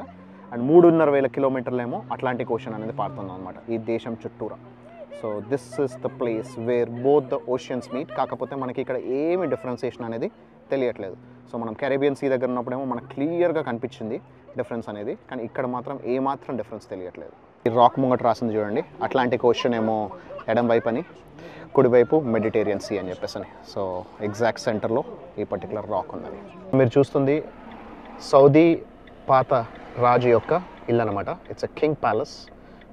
అండ్ 3,500 కిలోమీటర్లేమో అట్లాంటిక్ ఓషన్ అనేది పారుతుంది అనమాట ఈ దేశం చుట్టూరా. So this is the place where both the oceans meet. కాకపోతే మనకి ఇక్కడ ఏమి డిఫరెన్సియేషన్ అనేది తెలియట్లేదు. సో మనం కెరేబియన్ సీ దగ్గర ఉన్నప్పుడేమో మనకు క్లియర్గా కనిపించింది డిఫరెన్స్ అనేది, కానీ ఇక్కడ మాత్రం ఏమాత్రం డిఫరెన్స్ తెలియట్లేదు. ఈ రాక్ ముంగట రాసింది చూడండి, అట్లాంటిక్ ఓషన్ ఏమో ఎడం వైపు అని, కుడివైపు మెడిటేరియన్ సీ అని చెప్పేసి. సో ఎగ్జాక్ట్ సెంటర్లో ఈ పర్టికులర్ రాక్ ఉందని మీరు చూస్తుంది సౌదీ పాత రాజు యొక్క ఇల్లు అనమాట. It's a king palace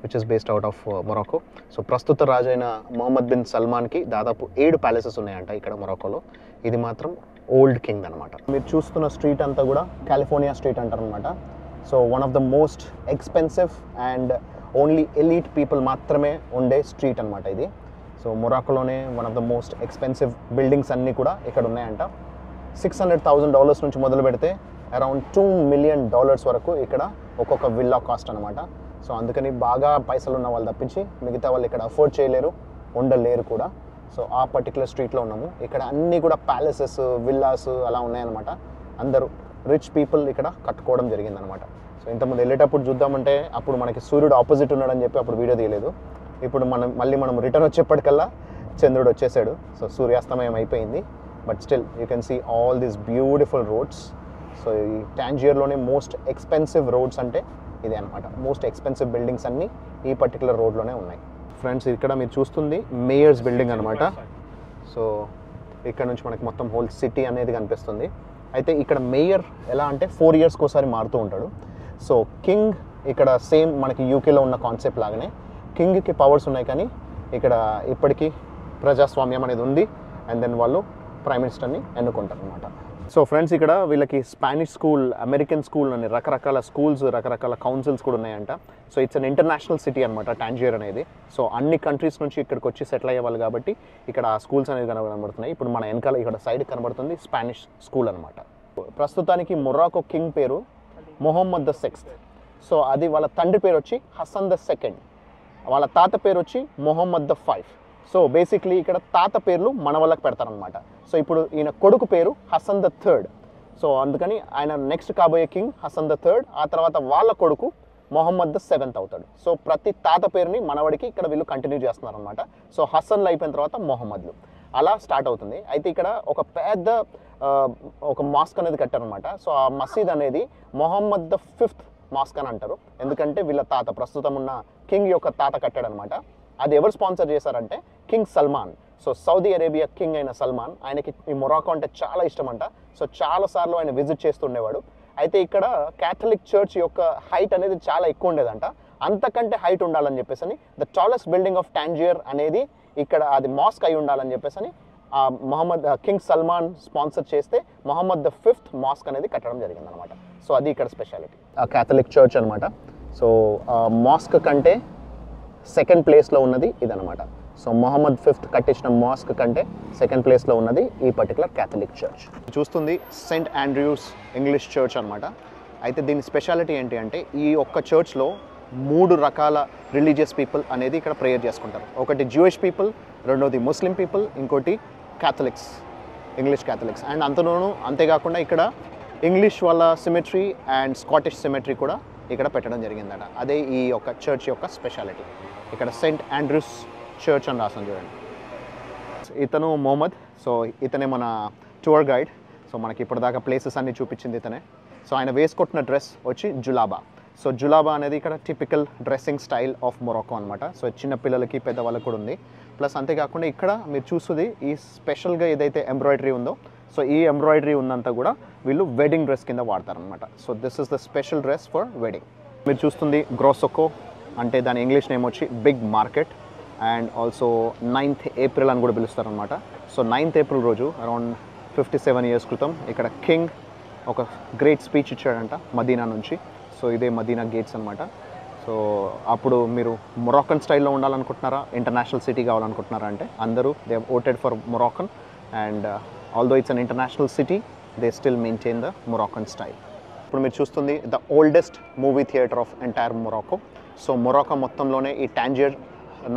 which is based out of Morocco. So ప్రస్తుత రాజు అయిన మొహమ్మద్ బిన్ సల్మాన్కి దాదాపు 7 ప్యాలెసెస్ ఉన్నాయంట ఇక్కడ మొరాకోలో. ఇది మాత్రం ఓల్డ్ కింగ్ అనమాట. మీరు చూస్తున్న స్ట్రీట్ అంతా కూడా కాలిఫోర్నియా స్ట్రీట్ అంటారు అనమాట. So one of the most expensive and only elite people మాత్రమే ఉండే స్ట్రీట్ అనమాట ఇది. సో మొరాకోలోనే one of the most expensive buildings అన్నీ కూడా ఇక్కడ ఉన్నాయంట. $600,000 నుంచి మొదలు పెడితే అరౌండ్ $2 million వరకు ఇక్కడ ఒక్కొక్క విల్లా కాస్ట్ అనమాట. సో అందుకని బాగా పైసలు ఉన్న వాళ్ళు తప్పించి మిగతా వాళ్ళు ఇక్కడ అఫోర్డ్ చేయలేరు, ఉండలేరు కూడా. సో ఆ పర్టికులర్ స్ట్రీట్లో ఉన్నాము. ఇక్కడ అన్నీ కూడా ప్యాలెసెస్, విల్లాస్ అలా ఉన్నాయన్నమాట. అందరూ రిచ్ పీపుల్ ఇక్కడ కట్టుకోవడం జరిగిందనమాట. సో ఇంతకుముందు వెళ్ళేటప్పుడు చూద్దామంటే అప్పుడు మనకి సూర్యుడు ఆపోజిట్ ఉన్నాడని చెప్పి అప్పుడు వీడియో తీయలేదు. ఇప్పుడు మనం రిటర్న్ వచ్చేప్పటికల్లా చంద్రుడు వచ్చేసాడు. సో సూర్యాస్తమయం అయిపోయింది. But still you can see all these beautiful roads. So ఈ టాంజియర్లోనే మోస్ట్ ఎక్స్పెన్సివ్ రోడ్స్ అంటే ఇదే అనమాట. మోస్ట్ ఎక్స్పెన్సివ్ బిల్డింగ్స్ అన్నీ ఈ పర్టికులర్ రోడ్లోనే ఉన్నాయి. ఫ్రెండ్స్ ఇక్కడ మీరు చూస్తుంది మేయర్స్ బిల్డింగ్ అనమాట. సో ఇక్కడ నుంచి మనకి మొత్తం హోల్ సిటీ అనేది కనిపిస్తుంది. అయితే ఇక్కడ మేయర్ ఎలా అంటే 4 yearsకి ఒకసారి మారుతూ ఉంటాడు. సో కింగ్ ఇక్కడ సేమ్ మనకి యూకేలో ఉన్న కాన్సెప్ట్ లాగానే కింగ్కి పవర్స్ ఉన్నాయి, కానీ ఇక్కడ ఇప్పటికీ ప్రజాస్వామ్యం అనేది ఉంది. అండ్ దెన్ వాళ్ళు ప్రైమ్ మినిస్టర్ని ఎన్నుకుంటారు అనమాట. సో ఫ్రెండ్స్ ఇక్కడ వీళ్ళకి స్పానిష్ స్కూల్, అమెరికన్ స్కూల్ అని రకరకాల స్కూల్స్, రకరకాల కౌన్సిల్స్ కూడా ఉన్నాయంట. So it's an international city అనమాట టాంజియర్ అనేది. సో అన్ని కంట్రీస్ నుంచి ఇక్కడికి వచ్చి సెటిల్ అయ్యేవాళ్ళు కాబట్టి ఇక్కడ ఆ స్కూల్స్ అనేది కనబడుతున్నాయి. ఇప్పుడు మన వెనకాల ఇక్కడ సైడ్ కనబడుతుంది స్పానిష్ స్కూల్ అనమాట. ప్రస్తుతానికి మొరాకో కింగ్ పేరు మొహమ్మద్ VI. సో అది వాళ్ళ తండ్రి పేరు వచ్చి హసన్ II, వాళ్ళ తాత పేరు వచ్చి మొహమ్మద్ V. సో బేసిక్లీ ఇక్కడ తాత పేర్లు మన వాళ్ళకి పెడతారనమాట. సో ఇప్పుడు ఈయన కొడుకు పేరు హసన్ III. సో అందుకని ఆయన నెక్స్ట్ కాబోయే కింగ్ హసన్ III, ఆ తర్వాత వాళ్ళ కొడుకు మొహమ్మద్ VII అవుతాడు. సో ప్రతి తాత పేరుని మనవాడికి ఇక్కడ వీళ్ళు కంటిన్యూ చేస్తున్నారు అనమాట. సో హసన్లు అయిపోయిన తర్వాత మొహమ్మద్లు అలా స్టార్ట్ అవుతుంది. అయితే ఇక్కడ ఒక పెద్ద ఒక మాస్క్ అనేది కట్టారనమాట. సో ఆ మసీద్ అనేది మొహమ్మద్ V మాస్క్ అని అంటారు. ఎందుకంటే వీళ్ళ తాత, ప్రస్తుతం ఉన్న కింగ్ యొక్క తాత కట్టాడనమాట. అది ఎవరు స్పాన్సర్ చేశారంటే king Salman. So Saudi Arabia king అయిన సల్మాన్, ఆయనకి ఈ మొరాకో అంటే చాలా ఇష్టం అంట. సో చాలాసార్లు ఆయన విజిట్ చేస్తుండేవాడు. అయితే ఇక్కడ క్యాథలిక్ చర్చ్ యొక్క హైట్ అనేది చాలా ఎక్కువ ఉండేదంట. అంతకంటే హైట్ ఉండాలని చెప్పేసి the tallest building of Tangier అనేది ఇక్కడ అది మాస్క్ అయి ఉండాలని చెప్పేసి కింగ్ సల్మాన్ స్పాన్సర్ చేస్తే మొహమ్మద్ V మాస్క్ అనేది కట్టడం జరిగింది అనమాట. సో అది ఇక్కడ స్పెషాలిటీ, ఆ క్యాథలిక్ చర్చ్ అనమాట. సో మాస్క్ కంటే సెకండ్ ప్లేస్లో ఉన్నది ఇదనమాట. సో మొహమ్మద్ V కట్టించిన మాస్క్ కంటే సెకండ్ ప్లేస్లో ఉన్నది ఈ పర్టికులర్ క్యాథలిక్ చర్చ్. చూస్తుంది సెయింట్ ఆండ్రూస్ ఇంగ్లీష్ చర్చ్ అనమాట. అయితే దీని స్పెషాలిటీ ఏంటి అంటే ఈ ఒక్క చర్చ్లో 3 రకాల రిలీజియస్ పీపుల్ అనేది ఇక్కడ ప్రేయర్ చేసుకుంటారు. ఒకటి జూయిష్ పీపుల్, రెండోది ముస్లిం పీపుల్, ఇంకోటి క్యాథలిక్స్, ఇంగ్లీష్ క్యాథలిక్స్. అండ్ అంతేకాకుండా ఇక్కడ ఇంగ్లీష్ వాళ్ళ సిమెట్రీ అండ్ స్కాటిష్ సిమెట్రీ కూడా ఇక్కడ పెట్టడం జరిగిందట. అదే ఈ యొక్క చర్చ్ యొక్క స్పెషాలిటీ. ఇక్కడ సెయింట్ ఆండ్రూస్ చర్చ్ అని రాసాను చూడండి. ఇతను మొహమ్మద్. సో ఇతనే మన టూర్ గైడ్. సో మనకి ఇప్పటిదాకా ప్లేసెస్ అన్నీ చూపించింది ఇతనే. సో ఆయన వేసుకుంటున్న డ్రెస్ వచ్చి జులాబా. సో జులాబా అనేది ఇక్కడ typical dressing style of Morocco అనమాట. సో చిన్న పిల్లలకి పెద్దవాళ్ళకి కూడా ఉంది. ప్లస్ అంతేకాకుండా ఇక్కడ మీరు చూస్తుంది ఈ స్పెషల్గా ఏదైతే ఎంబ్రాయిడరీ ఉందో, సో ఈ ఎంబ్రాయిడరీ ఉన్నంతా కూడా వీళ్ళు వెడ్డింగ్ డ్రెస్ కింద వాడతారనమాట. So this is the special dress for wedding. మీరు చూస్తుంది గ్రోసోకో, అంటే దాని ఇంగ్లీష్ నేమ్ వచ్చి big market, and also 9th April అని కూడా పిలుస్తారు అనమాట. సో 9th ఏప్రిల్ రోజు అరౌండ్ 57 years క్రితం ఇక్కడ కింగ్ ఒక గ్రేట్ స్పీచ్ ఇచ్చాడంట మదీనా నుంచి. సో ఇదే మదీనా గేట్స్ అనమాట. సో అప్పుడు మీరు మొరాకన్ స్టైల్లో ఉండాలనుకుంటున్నారా, ఇంటర్నేషనల్ సిటీ కావాలనుకుంటున్నారా అంటే అందరూ they voted for Moroccan. And although it's an international city, they still maintain the Moroccan style. ఇప్పుడు మీరు చూస్తుంది the oldest movie theatre of entire Morocco. So Morocco మొత్తంలోనే ఈ టాంజియర్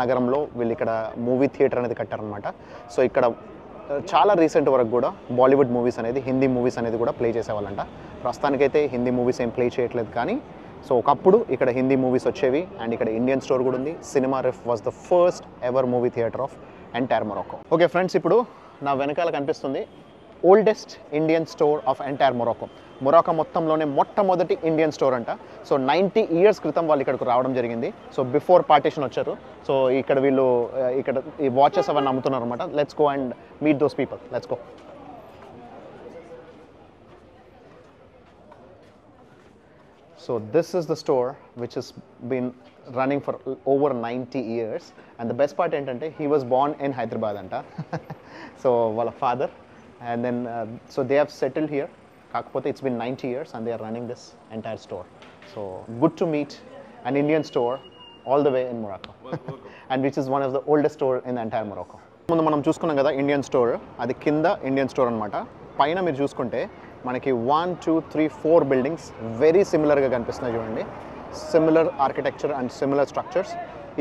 నగరంలో వీళ్ళు ఇక్కడ మూవీ థియేటర్ అనేది కట్టారనమాట. సో ఇక్కడ చాలా రీసెంట్ వరకు కూడా బాలీవుడ్ మూవీస్ అనేది, హిందీ మూవీస్ అనేది కూడా ప్లే చేసేవాళ్ళంట. ప్రస్తుతానికైతే హిందీ మూవీస్ ఏం ప్లే చేయట్లేదు, కానీ సో ఒకప్పుడు ఇక్కడ హిందీ మూవీస్ వచ్చేవి. అండ్ ఇక్కడ ఇండియన్ స్టోర్ కూడా ఉంది. Cinema Rif was the first ever movie theatre of entire Morocco. Okay friends, ఇప్పుడు నా వెనకాల కనిపిస్తుంది oldest Indian store of entire Morocco. Morocco మొత్తంలోనే మొట్టమొదటి ఇండియన్ స్టోర్ అంట. సో 90 years క్రితం వాళ్ళు ఇక్కడికి రావడం జరిగింది. సో బిఫోర్ పార్టీషన్ వచ్చారు. సో ఇక్కడ వీళ్ళు ఇక్కడ ఈ వాచెస్ అవన్నీ అమ్ముతున్నారు అనమాట. Let's go and meet those people. Let's go. So this is the store which has been running for over 90 years. And the best part ఏంటంటే he was born in Hyderabad అంట. So వాళ్ళ father, and then so they have settled here. కాకపోతే it's been 90 years and they are running this entire store. So good to meet an Indian store all the way in Morocco. And which is one of the oldest store in the entire Morocco. ముందు మనం చూసుకున్నాం కదా ఇండియన్ స్టోర్, అది కింద ఇండియన్ స్టోర్ అనమాట. పైన మీరు చూసుకుంటే మనకి 1, 2, 3, 4 బిల్డింగ్స్ వెరీ సిమిలర్గా కనిపిస్తున్నాయి చూడండి. Similar architecture and similar structures.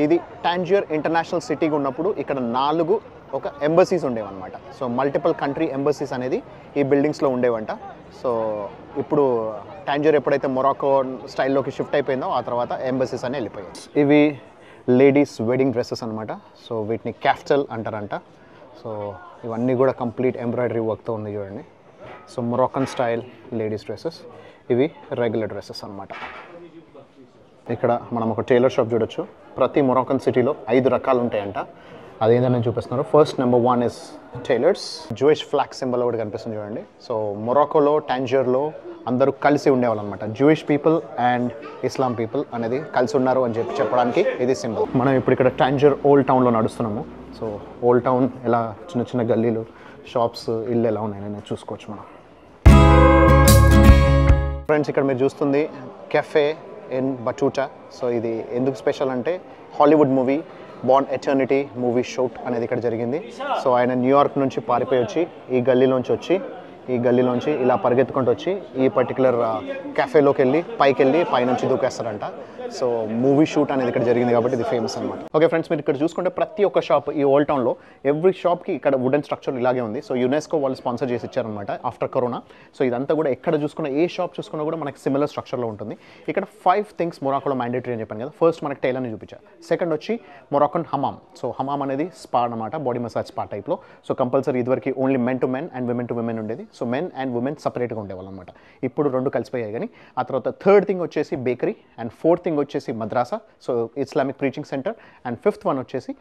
ఇది టాంజియర్ ఇంటర్నేషనల్ సిటీగా ఉన్నప్పుడు ఇక్కడ 4 ఒక ఎంబసీస్ ఉండేవన్నమాట. సో మల్టిపుల్ కంట్రీ ఎంబసీస్ అనేది ఈ బిల్డింగ్స్లో ఉండేవంట. సో ఇప్పుడు టాంజియర్ ఎప్పుడైతే మొరాకో స్టైల్లోకి షిఫ్ట్ అయిపోయిందో ఆ తర్వాత ఎంబసీస్ అని వెళ్ళిపోయాయి. ఇవి లేడీస్ వెడ్డింగ్ డ్రెస్సెస్ అనమాట. సో వీటిని క్యాఫ్టల్ అంటారంట. సో ఇవన్నీ కూడా కంప్లీట్ ఎంబ్రాయిడరీ వర్క్తో ఉంది చూడండి. So Moroccan style ladies dresses, ఇవి రెగ్యులర్ డ్రెస్సెస్ అనమాట. ఇక్కడ మనం ఒక టైలర్ షాప్ చూడొచ్చు. ప్రతి మొరాకన్ సిటీలో 5 రకాలు ఉంటాయంట. అదేందని చూపిస్తున్నారు. First number 1 is tailors. Jewish flag symbol ఒకటి కనిపిస్తుంది చూడండి. సో మొరాకోలో టాంజియర్లో అందరూ కలిసి ఉండేవాళ్ళు అనమాట. Jewish people and Islam people అనేది కలిసి ఉన్నారు అని చెప్పడానికి ఇది సింబల్. మనం ఇప్పుడు ఇక్కడ టాంజియర్ ఓల్డ్ టౌన్లో నడుస్తున్నాము. సో ఓల్డ్ టౌన్ ఎలా చిన్న చిన్న గల్లీలు, షాప్స్, ఇల్లు ఎలా ఉన్నాయని చూసుకోవచ్చు మనం. ఫ్రెండ్స్, ఇక్కడ మీరు చూస్తుంది కెఫే ఇన్ బటూటా. సో ఇది ఎందుకు స్పెషల్ అంటే Hollywood movie born eternity movie shoot అనేది ఇక్కడ జరిగింది. సో ఆయన న్యూయార్క్ నుంచి పారిపోయి వచ్చి ఈ గల్లీలోంచి ఇలా పరిగెత్తుకుంటూ వచ్చి ఈ పర్టికులర్ కెఫేలోకి వెళ్ళి పైకి వెళ్ళి పైనుంచి దూకేస్తారంట. సో మూవీ షూట్ అనేది ఇక్కడ జరిగింది కాబట్టి ఇది ఫేమస్ అనమాట. ఓకే ఫ్రెండ్స్, మీరు ఇక్కడ చూసుకుంటే ప్రతి ఒక్క షాప్ ఈ ఓల్డ్ టౌన్లో ఎవ్రీ షాప్కి ఇక్కడ వుడెన్ స్ట్రక్చర్ ఇలాగే ఉంది. సో యునెస్కో వాళ్ళు స్పాన్సర్ చేసి ఇచ్చారనమాట ఆఫ్టర్ కరోనా. సో ఇదంతా కూడా ఎక్కడ చూసుకున్నా, ఏ షాప్ చూసుకున్నా కూడా మనకి సిమిలర్ స్ట్రక్చర్లో ఉంటుంది. ఇక్కడ 5 థింగ్స్ మొరాకోలో మ్యాండేటరీ అని చెప్పాను కదా. ఫస్ట్ మనకి టైలర్ని చూపించారు. సెకండ్ వచ్చి మొరాకన్ హమామ్. సో హమామ్ అనేది స్పా అనమాట, బాడీ మసాజ్ స్పా టైప్లో. సో కంపల్సరీ ఇదివరకు only men to men and women to women ఉండేది. సో మెన్ అండ్ ఉమెన్ సపరేట్గా ఉండేవాళ్ళు అనమాట. ఇప్పుడు 2 కలిసిపోయాయి. కానీ ఆ తర్వాత థర్డ్ థింగ్ వచ్చేసి బేకరీ, అండ్ ఫోర్త్ థింగ్ వచ్చేసి మద్రాసా, so Islamic preaching centre, and fifth one వచ్చేసి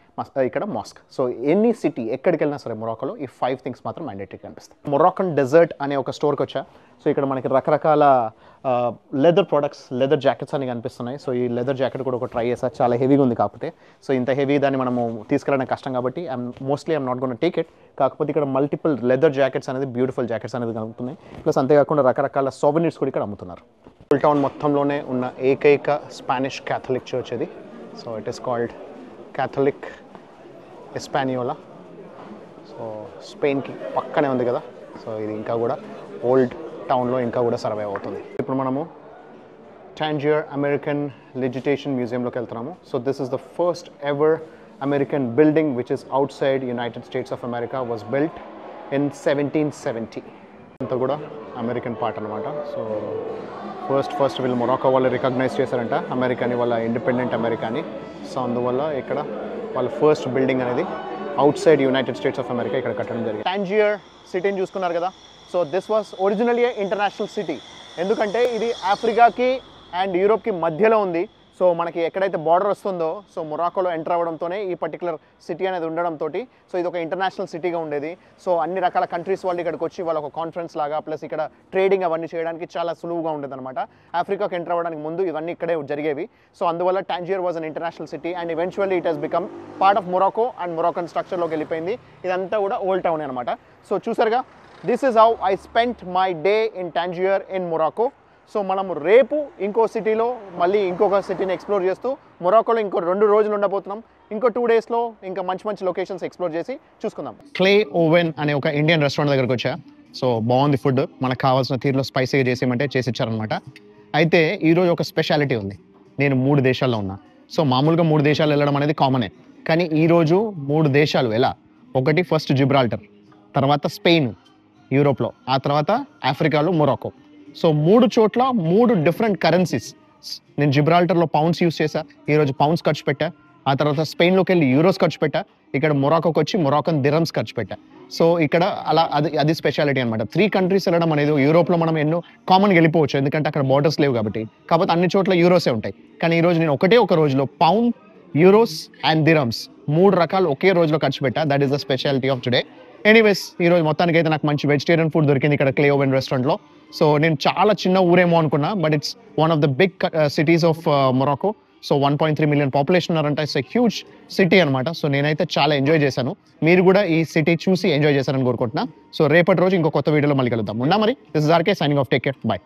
ఇక్కడ మాస్క్. సో ఎనీ సిటీ ఎక్కడికి వెళ్ళినా సరే మొరాకోలో ఈ 5 థింగ్స్ మాత్రం మ్యాండేటరీ కనిపిస్తాయి. మొరాకన్ డెజర్ట్ అనే ఒక స్టోర్కి వచ్చా. సో ఇక్కడ మనకి రకరకాల లెదర్ ప్రొడక్ట్స్, లెదర్ జాకెట్స్ అని కనిపిస్తున్నాయి. సో ఈ లెదర్ జాకెట్ కూడా ఒక ట్రై చేసా, చాలా హెవీగా ఉంది. కాకపోతే సో ఇంత హెవీ దాన్ని మనము తీసుకెళ్ళడానికి కష్టం కాబట్టి I'm not gonna take it. కాకపోతే ఇక్కడ మల్టిపుల్ లెదర్ జాకెట్స్ అనేది, బ్యూటిఫుల్ జాకెట్స్ అనేది కలుగుతున్నాయి. ప్లస్ అంతేకాకుండా రకరకాల సోవెనీర్స్ కూడా ఇక్కడ అమ్ముతున్నారు. ఓల్డ్ టౌన్ మొత్తంలోనే ఉన్న ఏకైక స్పానిష్ క్యాథలిక్ చర్చ్ ఇది. So it is called Catholic Espanola. సో స్పెయిన్కి పక్కనే ఉంది కదా. సో ఇది ఇంకా కూడా ఓల్డ్ టౌన్లో ఇంకా కూడా సర్వైవ్ అవుతుంది. ఇప్పుడు మనము టాంజియర్ అమెరికన్ లెజిటేషన్ మ్యూజియంలోకి వెళ్తున్నాము. So this is the first ever American building which is out side United states of America, was built in 1770. అంతా కూడా అమెరికన్ పార్ట్ అనమాట. సో ఫస్ట్ వీళ్ళు మొరాకో వాళ్ళు రికగ్నైజ్ చేశారంట అమెరికాని, వాళ్ళ ఇండిపెండెంట్ అమెరికాని. సో అందువల్ల ఇక్కడ వాళ్ళ ఫస్ట్ బిల్డింగ్ అనేది out side United states of America ఇక్కడ కట్టడం జరిగింది. టాంజియర్ సిటీని చూసుకున్నారు కదా. So this was originally international city. ఎందుకంటే ఇది ఆఫ్రికాకి అండ్ యూరోప్కి మధ్యలో ఉంది. సో మనకి ఎక్కడైతే బార్డర్ వస్తుందో సో మొరాకోలో ఎంటర్ అవ్వడంతోనే ఈ పర్టికులర్ సిటీ అనేది ఉండడంతో సో ఇది ఒక ఇంటర్నేషనల్ సిటీగా ఉండేది. సో అన్ని రకాల కంట్రీస్ వాళ్ళు ఇక్కడికి వచ్చి వాళ్ళ ఒక కాన్ఫరెన్స్ లాగా ప్లస్ ఇక్కడ ట్రేడింగ్ అవన్నీ చేయడానికి చాలా సులువుగా ఉండేది అనమాట. ఆఫ్రికాకి ఎంటర్ అవ్వడానికి ముందు ఇవన్నీ ఇక్కడే జరిగేవి. సో అందువల్ల Tangier was an international city and eventually it has become part of Morocco and Moroccan స్ట్రక్చర్లోకి వెళ్ళిపోయింది. ఇదంతా కూడా ఓల్డ్ టౌన్ అనమాట. సో చూసారుగా, this is how I spent my day in Tangier in Morocco. So మనము రేపు ఇంకో సిటీలో మళ్ళీ ఇంకొక సిటీని ఎక్స్ప్లోర్ చేస్తూ మొరాకోలో ఇంకో 2 రోజులు ఉండబోతున్నాం. ఇంకో 2 డేస్లో ఇంకా మంచి మంచి లొకేషన్స్ ఎక్స్ప్లోర్ చేసి చూసుకుందాం. క్లే ఓవెన్ అనే ఒక ఇండియన్ రెస్టారెంట్ దగ్గరకు వచ్చా. సో బాగుంది ఫుడ్, మనకు కావాల్సిన తీరులో స్పైసీగా చేసేయమంటే చేసి ఇచ్చారనమాట. అయితే ఈరోజు ఒక స్పెషాలిటీ ఉంది. నేను 3 దేశాల్లో ఉన్నా. సో మామూలుగా 3 దేశాలు వెళ్ళడం అనేది కామనే, కానీ ఈరోజు 3 దేశాలు ఎలా, ఒకటి ఫస్ట్ జిబ్రాల్టర్, తర్వాత స్పెయిన్ యూరోప్లో, ఆ తర్వాత ఆఫ్రికాలో మొరాకో. సో 3 చోట్ల 3 డిఫరెంట్ కరెన్సీస్. నేను జిబ్రాల్టర్లో పౌండ్స్ యూస్ చేశా, ఈరోజు పౌండ్స్ ఖర్చు పెట్టా. ఆ తర్వాత స్పెయిన్లోకి వెళ్ళి యూరోస్ ఖర్చు పెట్టా. ఇక్కడ మొరాకోకి వచ్చి మొరాకన్ దిరమ్స్ ఖర్చు పెట్టా. సో ఇక్కడ అలా అది స్పెషాలిటీ అనమాట. 3 కంట్రీస్ వెళ్ళడం అనేది, యూరోప్లో మనం ఎన్నో కామన్గా వెళ్ళిపోవచ్చు ఎందుకంటే అక్కడ బార్డర్స్ లేవు కాబట్టి, కాకపోతే అన్ని చోట్ల యూరోసే ఉంటాయి. కానీ ఈరోజు నేను ఒక రోజులో పౌండ్, యూరోస్ అండ్ దిరమ్స్ 3 రకాలు ఒకే రోజులో ఖర్చు పెట్టా. That is the speciality of today. Anyways, ఈరోజు మొత్తానికి అయితే నాకు మంచి వెజిటేరియన్ ఫుడ్ దొరికింది ఇక్కడ క్లే ఓవెన్ రెస్టారెంట్లో. సో నేను చాలా చిన్న ఊరేమో అనుకున్నా, but it's one of the big cities of Morocco. So 1.3 million population ఉన్నారంట. ఇట్స్ ఎ హ్యూజ్ సిటీ అనమాట. సో నేనైతే చాలా ఎంజాయ్ చేశాను. మీరు కూడా ఈ సిటీ చూసి ఎంజాయ్ చేశారని కోరుకుంటున్నా. సో రేపటి రోజు ఇంకో కొత్త వీడియోలో మళ్ళీ కలుద్దాం. ఉన్నా మరి, this is RK signing off. Take care, by.